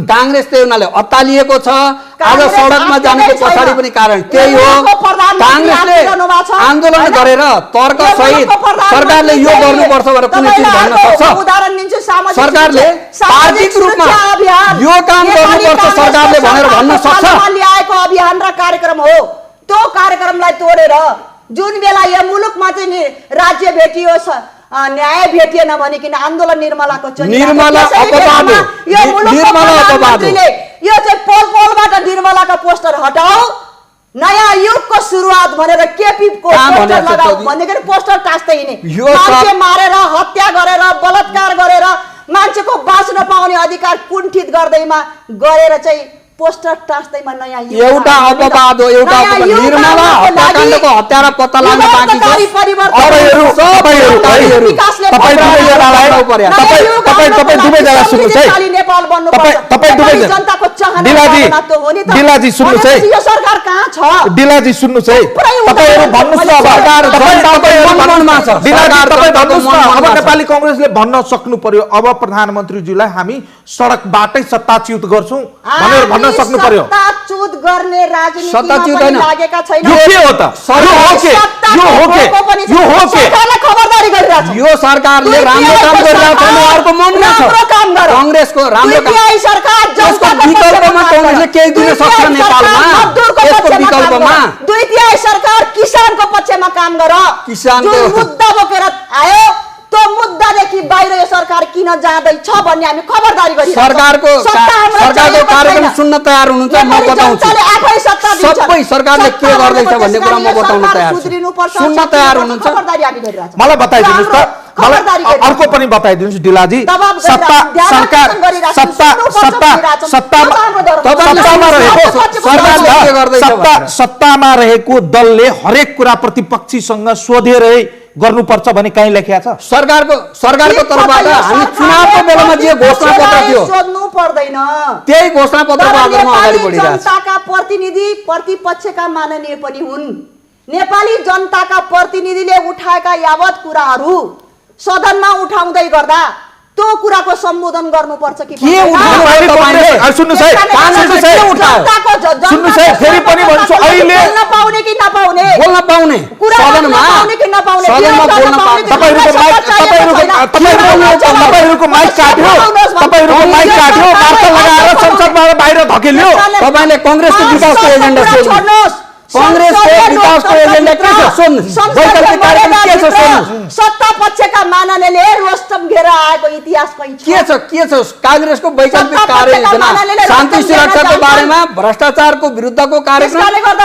कांग्रेस चाहिँ उनीहरूले अत्तालिएको छ। आज सडकमा जानेको पछाडि पनि कारण त्यही हो। कांग्रेसले आन्दोलन गरेर तर्क सहित सरकारले यो गर्नुपर्छ भनेर कुनै चिज भन्न सक्छ? उदाहरण दिन्छु, सरकारले तार्किक रूपमा यो काम गर्नुपर्छ सरकारले भनेर भन्न सक्छ? ल्याएको अभियान र कार्यक्रम हो। त्यो कार्यक्रमलाई तोडेर जुन बेला यो मुलुकमा चाहिँ नि राज्य भेटियो, न्याय भेटिएन भनिकिन आन्दोलन निर्मलाको यो चाहिँ पोलबाट निर्मलाका पोस्टर हटाऊ, नयाँ युगको सुरुवात भनेर केपीको पोस्टर लगाऊ भन्दाखेरि पोस्टर टास्दै हिँडे। मान्छे मारेर हत्या गरेर बलात्कार गरेर मान्छेको बाँच्न पाउने अधिकार कुण्ठित गर्दैमा गरेर चाहिँ पोस्टर टास्दैमा नयाँ एउटा अपवाद हो। एउटा निर्मला हत्याकाण्डको हत्यारा पत्ता लाग्न बाँकी छ। दिलाजी सुन्नुहोस् है, यो सरकार कहाँ छ? दिलाजी सुन्नुहोस् है, तपाईहरु भन्नुस् न। अब नेपाली कांग्रेसले भन्न सक्नु पर्यो अब प्रधानमन्त्रीज्यूलाई हामी सडकबाटै सत्ताच्युत गर्छौं भनेर भन्न गर्न सक्नु पर्यो। सत्ताच्युत गर्ने राजनीतिमा सत्ताच्युत पनि होइन। लागेका छैन। यो के हो त? यो हो के? सरकारले खबरदारी गरिरहेछ। यो सरकारले राम्रो काम गरिरहेको छैन, अर्को मनमा छ। राम्रो काम गर। कांग्रेसको राम्रो काम। दुईतिहाई सरकार यसको विकल्पमा कांग्रेसले केही दिन सक्छ नेपालमा। यसको विकल्पमा दुईतिहाई सरकार किसानको पक्षमा काम गर। किसानको- जुन मुद्दा बोकेर आयो त्यो मुद्दादेखि बाहिर यो सरकार किन जाँदैछ भन्ने हामी खबरदारी गरिरहेछौँ। सरकारको कार्यक्रम सुन्न तयार हुनुहुन्छ, म बताउँछु। जनताले आफै सत्ता दिन्छ। सबै सरकारले के गर्दैछ भन्ने कुरा म बताउन तयार छु। सुध्रिनुपर्छ, सुन्न तयार हुनुहुन्छ। खबरदारी हामी गरिरहेछौँ। मलाई बताइदिनुहोस् त, मलाई खबरदारी गरिरहेछौँ। अर्को पनि बताइदिनुहोस् डिलाजी। दबाब सत्ता गरिरहेछौँ, सरकार ध्यानाकर्षण गरिरहेछौँ, सत्ता सुन्नुपर्छ सत्ता भनिरहेछौँ। सत्तामा त्यो हाम्रो धर्म। तपाईँले सत्तामा रहेको सरकारले के गर्दैछ भनेर। सत्तामा रहेको दलले हरेक कुरा प्रतिपक्षीसँग सोधेरै गर्नुपर्छ भने कहीँ लेखिया छ? सरकारको तर्फबाट हामी चुनावको बेलामा जे घोषणा पत्र थियो सोध्नु पर्दैन। त्यही घोषणा पत्रको आधारमा अगाडि नेपाली बढिरहेछ। जनताका प्रतिनिधि प्रतिपक्षका माननीय पनि हुन्। नेपाली जनताका प्रतिनिधिले उठाएका यावत कुराहरू सदनमा उठाउँदै गर्दा त्यो कुराको सम्बोधन गर्नुपर्छ कि के उठाउनु भयो तपाईले? सुन्नुहोस् है, सुन्नुहोस् है, सुन्नुहोस् है, फेरि पनि भन्छु, अहिले बोल्न पाउने कि नपाउने, बोल्न पाउने कुरा गर्न सदनमा पाउने कि नपाउने, सदनमा विरोध गर्न बोल्न पाउने कि पाउने। तपाईँहरूको माइक काट्यो, मार्का लगाएर संसदबाट बाहिर धकेल्यो। तपाईले कांग्रेसको विकासको एजेन्डा सोध्नु। कांग्रेसको विकासको एजेन्डा के छ सोध्नु। वैकल्पिक कार्यक्रम के छ सोध्नु। सत्ता पक्षका माननीयले रोस्टम घेर आएको इतिहास पनि छ। के छ कांग्रेसको वैकल्पिक कार्ययोजना, शान्ति सुरक्षाको बारेमा, भ्रष्टाचारको विरुद्धको कार्यक्रम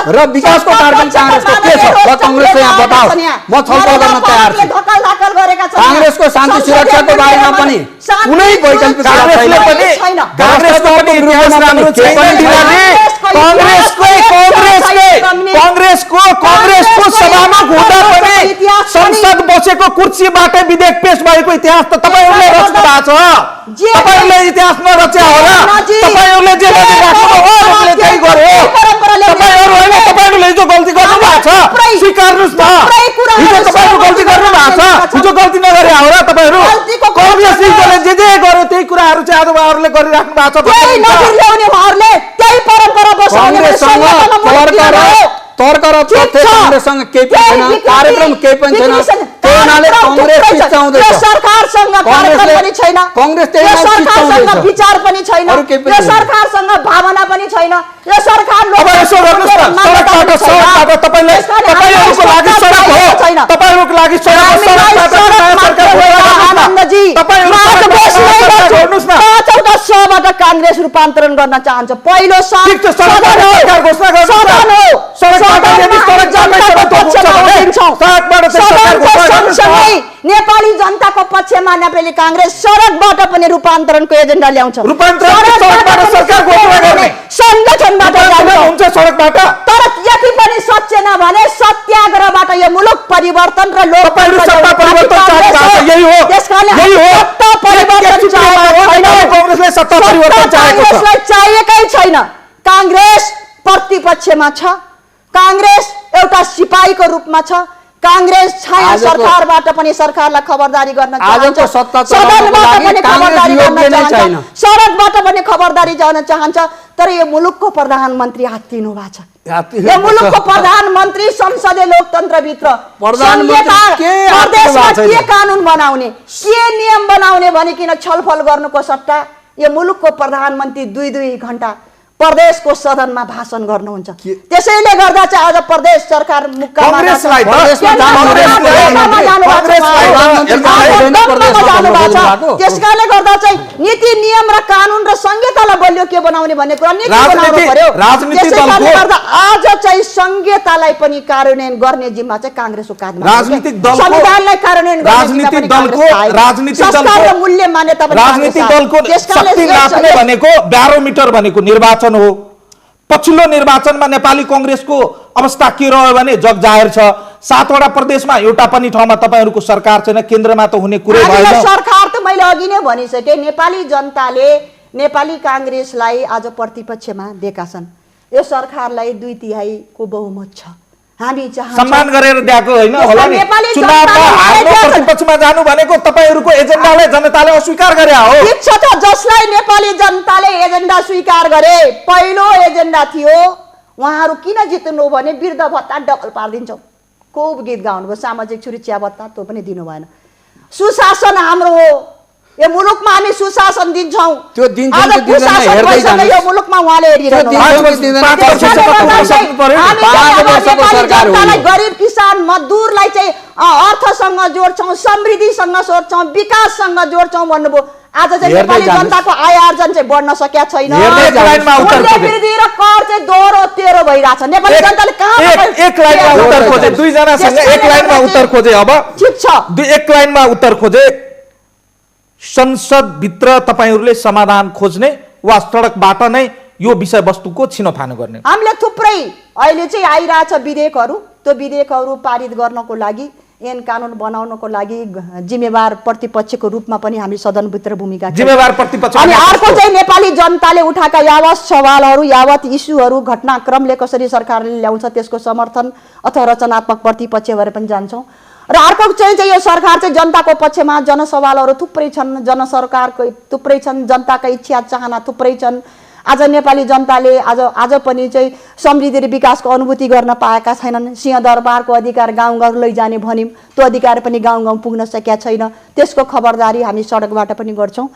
र विकासको कार्यक्रम कांग्रेसको के छ? ल कांग्रेसले यहाँ बताओस्, म छलफल गर्न तयार छु। कांग्रेसको शान्ति सुरक्षाको बारेमा पनि कुनै वैकल्पिक कांग्रेसले पनि इतिहास राम्रो छैन। कांग्रेसको सभामा हुँदा पनि संसद बसेको कुर्सीबाटै विधेयक पेश भएको इतिहास त तपाईहरुले रच्नु भएको छ। तपाईहरुले इतिहास नरच्या होला। तपाईहरुले जे गरिराख्नु हो उहाँले त्यही गर्यो। तपाईहरु हैन, तपाईहरुले जो गल्ती गर्नु भएको छ स्वीकार्नुस् न। हिजो तपाईहरु गल्ती गर्नु भएको छ, हिजो गल्ती नगरे होला तपाईहरु। कांग्रेसले जे गर्यो त्यही कुराहरु चाहिँ आज उहाँहरुले गरिराख्नु भएको छ। त्यही नजिर्ल्याउने उहाँहरुले त्यही परम्परा बसाउने तर्क र तथ्य कांग्रेससँग केही पनि छैन, कार्यक्रम केही पनि छैन। त्यही हुनाले कांग्रेस चिचाउँदैछ। यो सरकारसँग कार्यक्रम पनि छैन, कांग्रेस त्यही यो सरकारसँग चिचाउँदैछ। विचार पनि छैन, अरु केही पनि यो छैन। सरकारसँग भावना पनि छैन। यो सरकार अब यसो गर्नुस् न, सडकबाट तपाईहरुको लागि सडक हो, तपाईहरुको लागि सडक हो, सडकबाट नयाँ सरकार आनन्दजी गर्नुस् न। पाँचवटा सबाट कांग्रेस रूपान्तरण गर्न चाहन्छ। पहिलो ठिक छ, सडकबाट सरकार घोषणा गर्नुस् न। सडकबाट यदि सडक जाँदै सडक हुन्छ भने सडकबाट चाहिँ सरकार घोषणा गर्नुस् न। नेपाली जनताको पक्षमा नेपाली कांग्रेस सडकबाट पनि रूपान्तरणको एजेन्डा ल्याउँछ। सडकबाट सरकार घोषणा गर्ने संगठनबाट हुन्छ सडकबाट। तर यति पनि सच्चे नभने सत्याग्रहबाट यो मुलुक परिवर्तन र तपाईहरु सत्ता परिवर्तन चाहेको छ, यही हो। यही हो सत्ता परिवर्तन कांग्रेसले सत्ता परिवर्तन चाहेको छ। कांग्रेसलाई चाहिएकै छैन। कांग्रेस प्रतिपक्षमा छ, कांग्रेस एउटा सिपाहीको रूपमा छ। कांग्रेस छाया सरकारबाट पनि सरकारलाई खबरदारी गर्न चाहन्छ, सदनबाट पनि खबरदारी गर्न चाहन्छ, सडकबाट पनि खबरदारी गर्न चाहन्छ। तर यो मुलुकको प्रधानमन्त्री हात्तिनु भएको छ। यो मुलुकको प्रधानमन्त्री संसदीय लोकतन्त्रभित्र प्रदेशमा के कानुन बनाउने, के नियम बनाउने भनिकन छलफल गर्नुको सट्टा यो मुलुकको प्रधानमन्त्री 2-2 घण्टा प्रदेशको सदनमा भाषण गर्नुहुन्छ। त्यसैले गर्दा चाहिँ आज प्रदेश सरकार त्यसकारणले गर्दा चाहिँ नीति नियम र कानुन र संहितालाई बलियो के बनाउने भन्ने कुरा नीति बनाउनु पर्यो। त्यसैले गर्दा आज चाहिँ संहितालाई पनि कार्यान्वयन गर्ने जिम्मा चाहिँ कांग्रेसको काँधमा छ। संविधानलाई कार्यान्वयन गर्ने मूल्य मान्यता राजनीतिक दलको शक्ति नाप्ने भनेको ब्यारोमिटर भनेको निर्वाचन हो। पछिल्लो निर्वाचनमा नेपाली कांग्रेसको अवस्था के रह्यो भने जग जाहेर छ। 7वटा प्रदेशमा एउटा पनि ठाउँमा तपाईहरुको सरकार छैन, केन्द्रमा त हुने कुरै भएन। सरकार त मैले अघि नै भनिसके, नेपाली जनताले नेपाली कांग्रेसलाई आज प्रतिपक्षमा दिएका छन्। यो सरकारलाई 2/3 को बहुमत छ। हामी चाहन्छौँ सम्मान गरेर दिएको होइन होला नि। नेपाली चुनावमा जनताले हाम्रो दिएको छ। प्रतिपक्षमा जानु भनेको तपाईँहरूको एजेन्डालाई जनताले अस्वीकार गरे हो। ठिक छ त, जसलाई नेपाली जनताले एजेन्डा स्वीकार गरे, पहिलो एजेन्डा थियो उहाँहरू किन जित्नु भने वृद्ध भत्ता डबल पारिदिन्छौँ। खुब गीत गाउनुभयो, सामाजिक सुरक्षा भत्ता त्यो पनि दिनु भएन। सुशासन हाम्रो हो, यो मुलुकमा हामी सुशासन दिन्छौँ। त्यो दिन्छौँ आज कि दिँदैन कुशासन हेर्दै भइसक्यो जानुहोस्। यो मुलुकमा उहाँले हेरिरहनु त्यो दिन्छौँ कि दिँदैन गरिब किसान मजदुरलाई चाहिँ अर्थसँग जोड्छौँ, समृद्धिसँग जोड्छौँ, विकाससँग जोड्छौँ भन्नुभयो। आज चाहिँ नेपाली जनताको आय आर्जन चाहिँ बढ्न सकेका छैन। मूल्यवृद्धि र कर चाहिँ दोहोरो तेह्रो भइरहेछ। नेपाली जनताले कहाँ एक लाइनमा उत्तर खोजे, दुईजनासँग एक लाइनमा उत्तर खोजे। अब ठिक छ, एक लाइनमा उत्तर खोजे, संसदभित्र तपाईँहरूले समाधान खोज्ने वा सडकबाट नै यो विषयवस्तुको छिनोफानो गर्ने? हामीले थुप्रै अहिले चाहिँ आइरहेछ विधेयकहरू, त्यो विधेयकहरू पारित गर्नको लागि, ऐन कानुन बनाउनको लागि जिम्मेवार प्रतिपक्षको रूपमा पनि हामी सदनभित्र भूमिका जिम्मेवार प्रतिपक्ष। अनि अर्को चाहिँ नेपाली जनताले उठाएका यावत सवालहरू, यावत इस्युहरू, घटनाक्रमले कसरी सरकारले ल्याउँछ त्यसको समर्थन अथवा रचनात्मक प्रतिपक्ष भएर पनि जान्छौँ। र अर्को चाहिँ यो सरकार चाहिँ जनताको पक्षमा, जनसवालहरू थुप्रै छन्, जनसरकारको थुप्रै छन्, जनताका इच्छा चाहना थुप्रै छन्। आज नेपाली जनताले आज पनि चाहिँ समृद्धि र विकासको अनुभूति गर्न पाएका छैनन्। सिंहदरबारको अधिकार गाउँ गाउँ लैजाने भन्यौँ, त्यो अधिकार पनि गाउँ गाउँ पुग्न सकेका छैन। त्यसको खबरदारी हामी सडकबाट पनि गर्छौँ।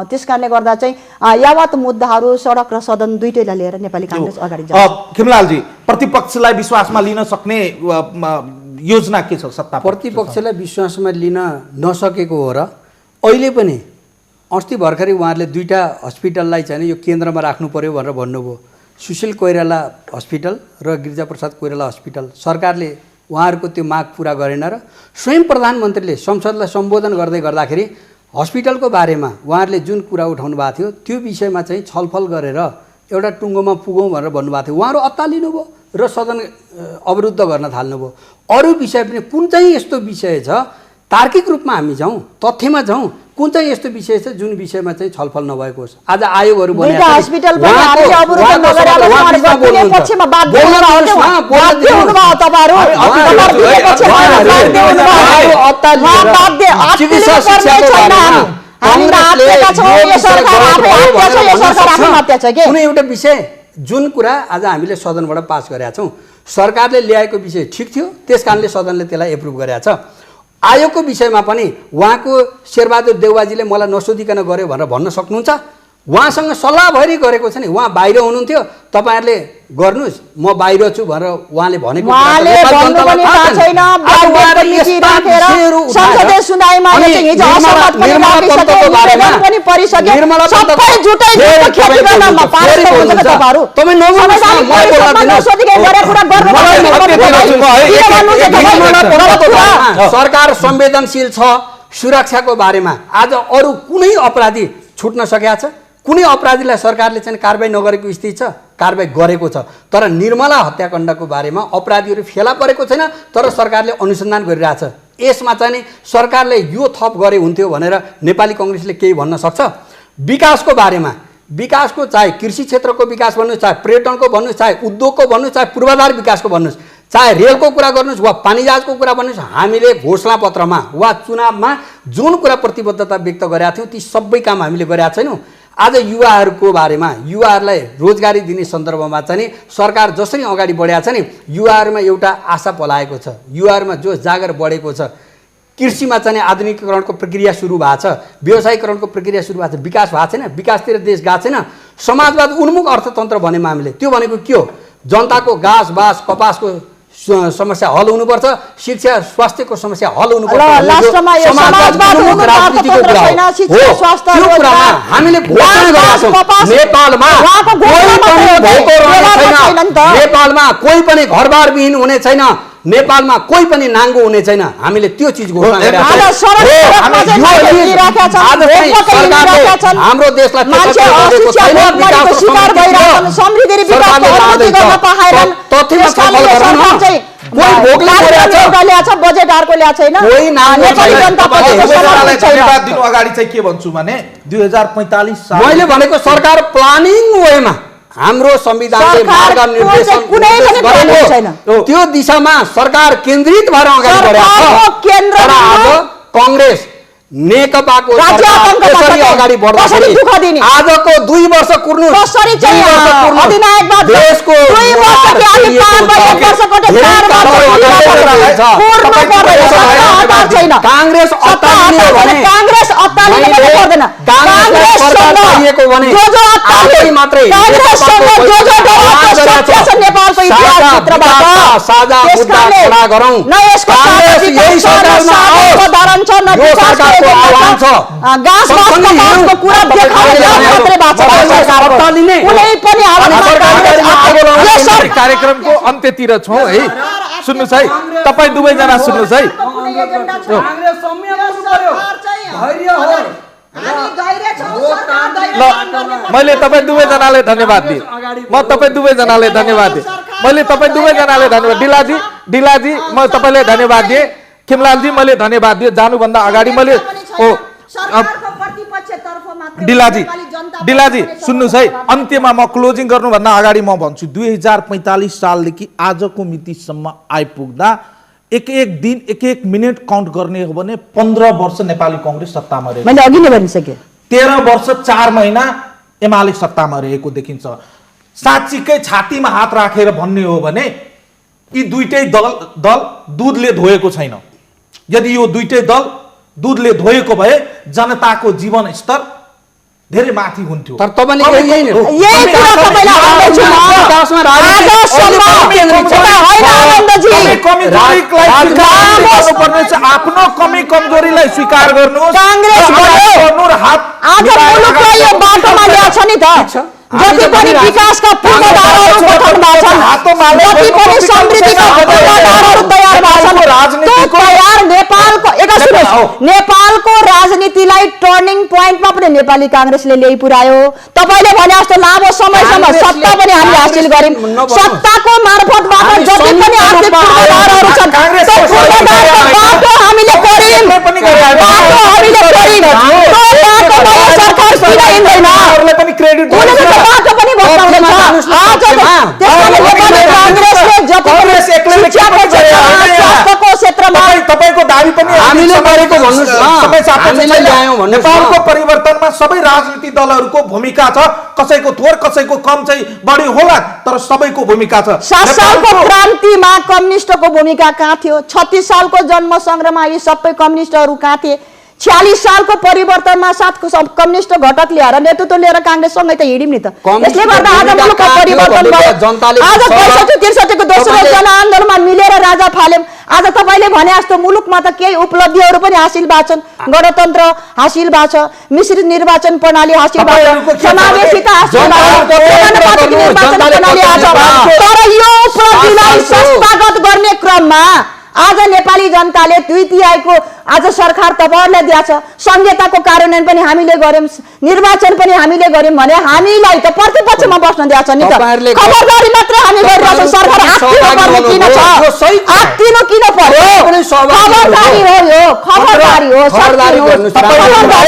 त्यस कारणले गर्दा चाहिँ यावत मुद्दाहरू सडक र सदन दुईटैलाई लिएर नेपाली काङ्ग्रेस अगाडि जान्छ। खिमलालजी, प्रतिपक्षलाई विश्वासमा लिन सक्ने योजना के छ? सत्ता प्रतिपक्षलाई विश्वासमा लिन नसकेको हो र अहिले पनि अस्ति भर्खरै उहाँहरूले दुईटा हस्पिटललाई चाहिँ यो केन्द्रमा राख्नु पर्यो भनेर भन्नुभयो। सुशील कोइराला हस्पिटल र गिरिजाप्रसाद कोइराला हस्पिटल सरकारले उहाँहरूको त्यो माग पुरा गरेन र स्वयं प्रधानमन्त्रीले संसदलाई सम्बोधन गर्दाखेरि हस्पिटलको बारेमा उहाँहरूले जुन कुरा उठाउनु भएको थियो त्यो विषयमा चाहिँ छलफल गरेर एउटा टुङ्गोमा पुगौँ भनेर भन्नुभएको थियो। उहाँहरू अत्तालिनुभयो र सदन अवरुद्ध गर्न थाल्नुभयो। अरू विषय पनि कुन चाहिँ यस्तो विषय छ तार्किक रूपमा हामी जाउँ, तथ्यमा जाउँ, कुन चाहिँ यस्तो विषय छ जुन विषयमा चाहिँ छलफल नभएको होस्। आज आयोगहरू कुनै एउटा विषय जुन कुरा आज हामीले सदनबाट पास गरेका छौँ, सरकारले ल्याएको विषय ठिक थियो, त्यस कारणले सदनले त्यसलाई एप्रुभ गरेका छ। आयोगको विषयमा पनि उहाँको शेरबहादुर देउवाजीले मलाई नसोधिकन गर्यो भनेर भन्न सक्नुहुन्छ। उहाँसँग सल्लाह भएरै गरेको छ नि, उहाँ बाहिर हुनुहुन्थ्यो, तपाईँहरूले गर्नुहोस् म बाहिर छु भनेर उहाँले भनेको सरकार संवेदनशील छ सुरक्षाको बारेमा। आज अरू कुनै अपराधी छुट्न सकेका छ? कुनै अपराधीलाई सरकारले चाहिँ कारबाही नगरेको स्थिति छ? कारबाही गरेको छ। तर निर्मला हत्याकाण्डको बारेमा अपराधीहरू फेला परेको छैन, तर सरकारले अनुसन्धान गरिरहेछ। यसमा चाहिँ नि सरकारले यो थप गरे हुन्थ्यो भनेर नेपाली काङ्ग्रेसले केही भन्न सक्छ? विकासको बारेमा, विकासको चाहे कृषि क्षेत्रको विकास भन्नुहोस्, चाहे पर्यटनको भन्नुहोस्, चाहे उद्योगको भन्नुहोस्, चाहे पूर्वाधार विकासको भन्नुहोस्, चाहे रेलको कुरा गर्नुहोस् वा पानीजहाजको कुरा भन्नुहोस्, हामीले घोषणापत्रमा वा चुनावमा जुन कुरा प्रतिबद्धता व्यक्त गरेका थियौँ ती सबै काम हामीले गरेका छैनौँ। आज युवाहरूको बारेमा, युवाहरूलाई रोजगारी दिने सन्दर्भमा चाहिँ सरकार जसरी अगाडि बढेको छ नि, युवाहरूमा एउटा आशा पलाएको छ, युवाहरूमा जो जागर बढेको छ। कृषिमा चाहिँ आधुनिकीकरणको प्रक्रिया सुरु भएको छ, व्यवसायीकरणको प्रक्रिया सुरु भएको छ, विकास भएको छैन, विकासतिर देश गएको छैन। समाजवाद उन्मुख अर्थतन्त्र भन्नेमा हामीले त्यो भनेको के हो? जनताको घाँस बाँस कपासको समस्या हल हुनुपर्छ, शिक्षा स्वास्थ्यको समस्या हल हुनुपर्छ। नेपालमा कोही पनि घरबार विहीन हुने छैन, नेपालमा कोही पनि नाङ्गो हुने छैन। हामीले त्यो चिज घोषणा गरेका छौँ। हाम्रो देशलाई अगाडि चाहिँ के भन्छु भने 2045 साल मैले भनेको सरकार प्लानिङ वेमा हाम्रो संविधानले सरकारको मार्ग निर्देशन चाहिँ कुनै पनि गरेको plan छैन। त्यो दिशामा सरकार केन्द्रित भएर अगाडि बढेको सरकारको छ। केन्द्रमा तर आज कांग्रेस नेकपाको राज्य सरकार आतंक त्यसरी कसरी अगाडि बढ्दाखेरि दुःख दिने? आजको 2 वर्ष कुर्नु कसरी चाहिँ अधिनायकबाट देशको 2 वर्ष कि अलि पार भयो, 1 वर्षको चाहिँ 4 वर्ष छैन। कांग्रेस अत्तालिने हो भने कांग्रेस अत्तालिने पनि पर्दैन। सरकार चाहिएको भने आफै मात्रै कांग्रेससँग जो सत्य छ नेपालको इतिहास क्षेत्रबाट साझा मुद्दा खडा गरौँ। न यसको कांग्रेस यही सरकारमा आओस्। उदाहरण छ, न यो सरकारको आह्वान छ। गाँस बाँसको कुरा देखाउने मात्रै भएको छ सरकारको। कुनै पनि हामी कार्यक्रमको अन्त्यतिर छौँ है। सुन्नुहोस् है, तपाईँ दुवैजना सुन्नुहोस् है। ल मैले तपाईँ दुवैजनाले धन्यवाद दिएँ। म तपाईँ दुवैजनाले धन्यवाद दिएँ। मैले तपाईँ दुवैजनाले धन्यवाद डिलाजी म तपाईँले धन्यवाद दिएँ। खिमलालजी मैले धन्यवाद दिएँ। जानुभन्दा अगाडि मैले डिलाजी सुन्नुहोस् है, अन्त्यमा म क्लोजिङ गर्नुभन्दा अगाडि म भन्छु 2045 सालदेखि आजको मितिसम्म आइपुग्दा एक दिन एक मिनट काउन्ट गर्ने हो भने 15 वर्ष नेपाली कांग्रेस सत्तामा रहेको। मैले अघि नै भनिसकेँ 13 वर्ष 4 महिना एमाले सत्तामा रहेको देखिन्छ। साँच्चीकै छातीमा हात राखेर भन्ने हो भने यी दुईटै दल दुधले धोएको छैन। यदि यो दुईटै दल दुधले धोएको भए जनताको जीवन स्तर धेरै माथि हुन्थ्यो। तर तपाईले यही नै यही कुरा तपाईलाई भन्दैछु म। आफ्नो कमी कमजोरीलाई स्वीकार गर्नु। कांग्रेस आज मुलुकलाई यो बाटोमा ल्याउँछ नि त। जति पनि विकासका पूर्वाधारहरू गठन भएछन्, जति पनि समृद्धिका पूर्वाधारहरू तयार भएछन्, त्यो तयार नेपालको राजनीतिलाई टर्निङ पोइन्टमा पनि नेपाली कांग्रेसले ल्याइ पुर्यायो। तपाईले भने जस्तो लामो समयसम्म सत्ता पनि हामीले हासिल गर्यौं। सत्ताको मार्फतबाट जति पनि आर्थिक पूर्वाधारहरू छन्, त्यो पूर्वाधारको बाटो हामीले गर्यौं। सरकार किन हिँड्दैन? पनि क्रेडिट बाटो पनि बताउँदैछ। आज त्यसैले नेपाली कांग्रेसले जति पनि शिक्षाको क्षेत्रमा, स्वास्थ्यको क्षेत्रमा तपाईको दाबी पनि हामीले गरेको भन्नुस् न। हामीले ल्यायौं भन्नुस् न। नेपालको परिवर्तनमा सबै राजनीतिक दलहरूको भूमिका छ। कसैको थोर कसैको कम चाहिँ बढी होला, तर सबैको भूमिका छ। 7 सालको क्रान्तिमा कम्युनिस्टको भूमिका कहाँ थियो? 36 सालको जन्म संग्राममा यी सबै कम्युनिस्टहरू कहाँ थिए? 46 सालको परिवर्तनमा साथको कम्युनिस्ट घटक ल्याएर नेतृत्व लिएर कांग्रेससँगै त हिँड्यौं नि त। यसले गर्दा आज मुलुकको परिवर्तन भयो। आज ६५-६३ को दोस्रो जनआन्दोलनमा मिलेर राजा फाल्यौं। आज तपाईले भने जस्तो मुलुकमा त केही उपलब्धिहरू पनि हासिल भएछन्। गणतन्त्र हासिल भएको छ, मिश्रित निर्वाचन प्रणाली हासिल भएको छ, समावेशिता हासिल भएको छ। तर यो उपलब्धिलाई संस्थागत गर्ने क्रममा आज नेपाली जनताले 2/3 आज सरकार तपाईहरुलाई दिएको छ। संहिताको कार्यान्वयन पनि हामीले गर्यौं, निर्वाचन पनि हामीले गर्यौं भने हामीलाई त प्रतिपक्षमा बस्न दिएको छ नि त। खबरदारी मात्र हामी गरिरहेछौं। सरकार आत्तिनु किन छ? आत्तिनु किन पर्यो? खबरदारी हो यो, खबरदारी हो। खबरदारी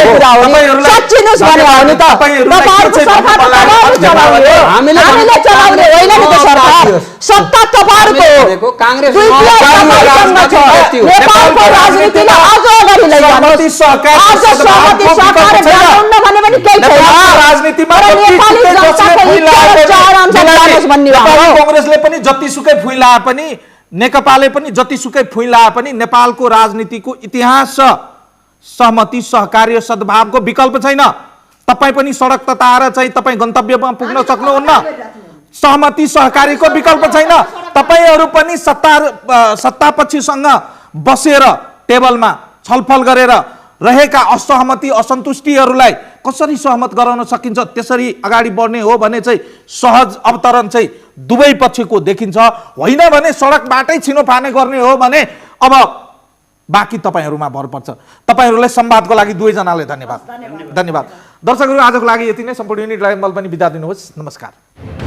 कुरा हो नि। सच्चिनुस् भने हो नि त। तपाईहरुको सरकार तपाईहरुले चलाउने हो, हामीले चलाउने होइन नि त। सरकार सत्ता तपाईहरुको हो। कांग्रेस नेपालको राजनीतिलाई अझ अगाडि लैजानुहोस्। आज सहमति सहकार गराउन भने पनि केही छैन। राजनीतिमा कांग्रेसले पनि जतिसुकै फुइ लाए पनि, नेकपाले पनि जतिसुकै फुइ लाए पनि नेपालको राजनीतिको इतिहास छ। सहमति सहकार्य सद्भावको विकल्प छैन। तपाई पनि सडक तताएर चाहिँ तपाई गन्तव्यमा पुग्न सक्नुहुन्न। सहमति सहकारीको विकल्प छैन। तपाईहरु पनि सत्तापक्षीसँग बसेर टेबलमा छलफल गरेर रहेका असहमति असन्तुष्टिहरूलाई कसरी सहमत गराउन सकिन्छ त्यसरी अगाडि बढ्ने हो भने चाहिँ सहज अवतरण चाहिँ दुवै पक्षको देखिन्छ। होइन भने सडकबाटै छिनोफाने गर्ने हो भने अब बाँकी तपाईहरुमा भर पर्छ। तपाईहरुलाई संवादको लागि दुवैजनाले धन्यवाद। दर्शकहरु आजको लागि यति नै। सम्पूर्ण युनिट लाइभ बल पनि बिदा दिनुहोस्। नमस्कार।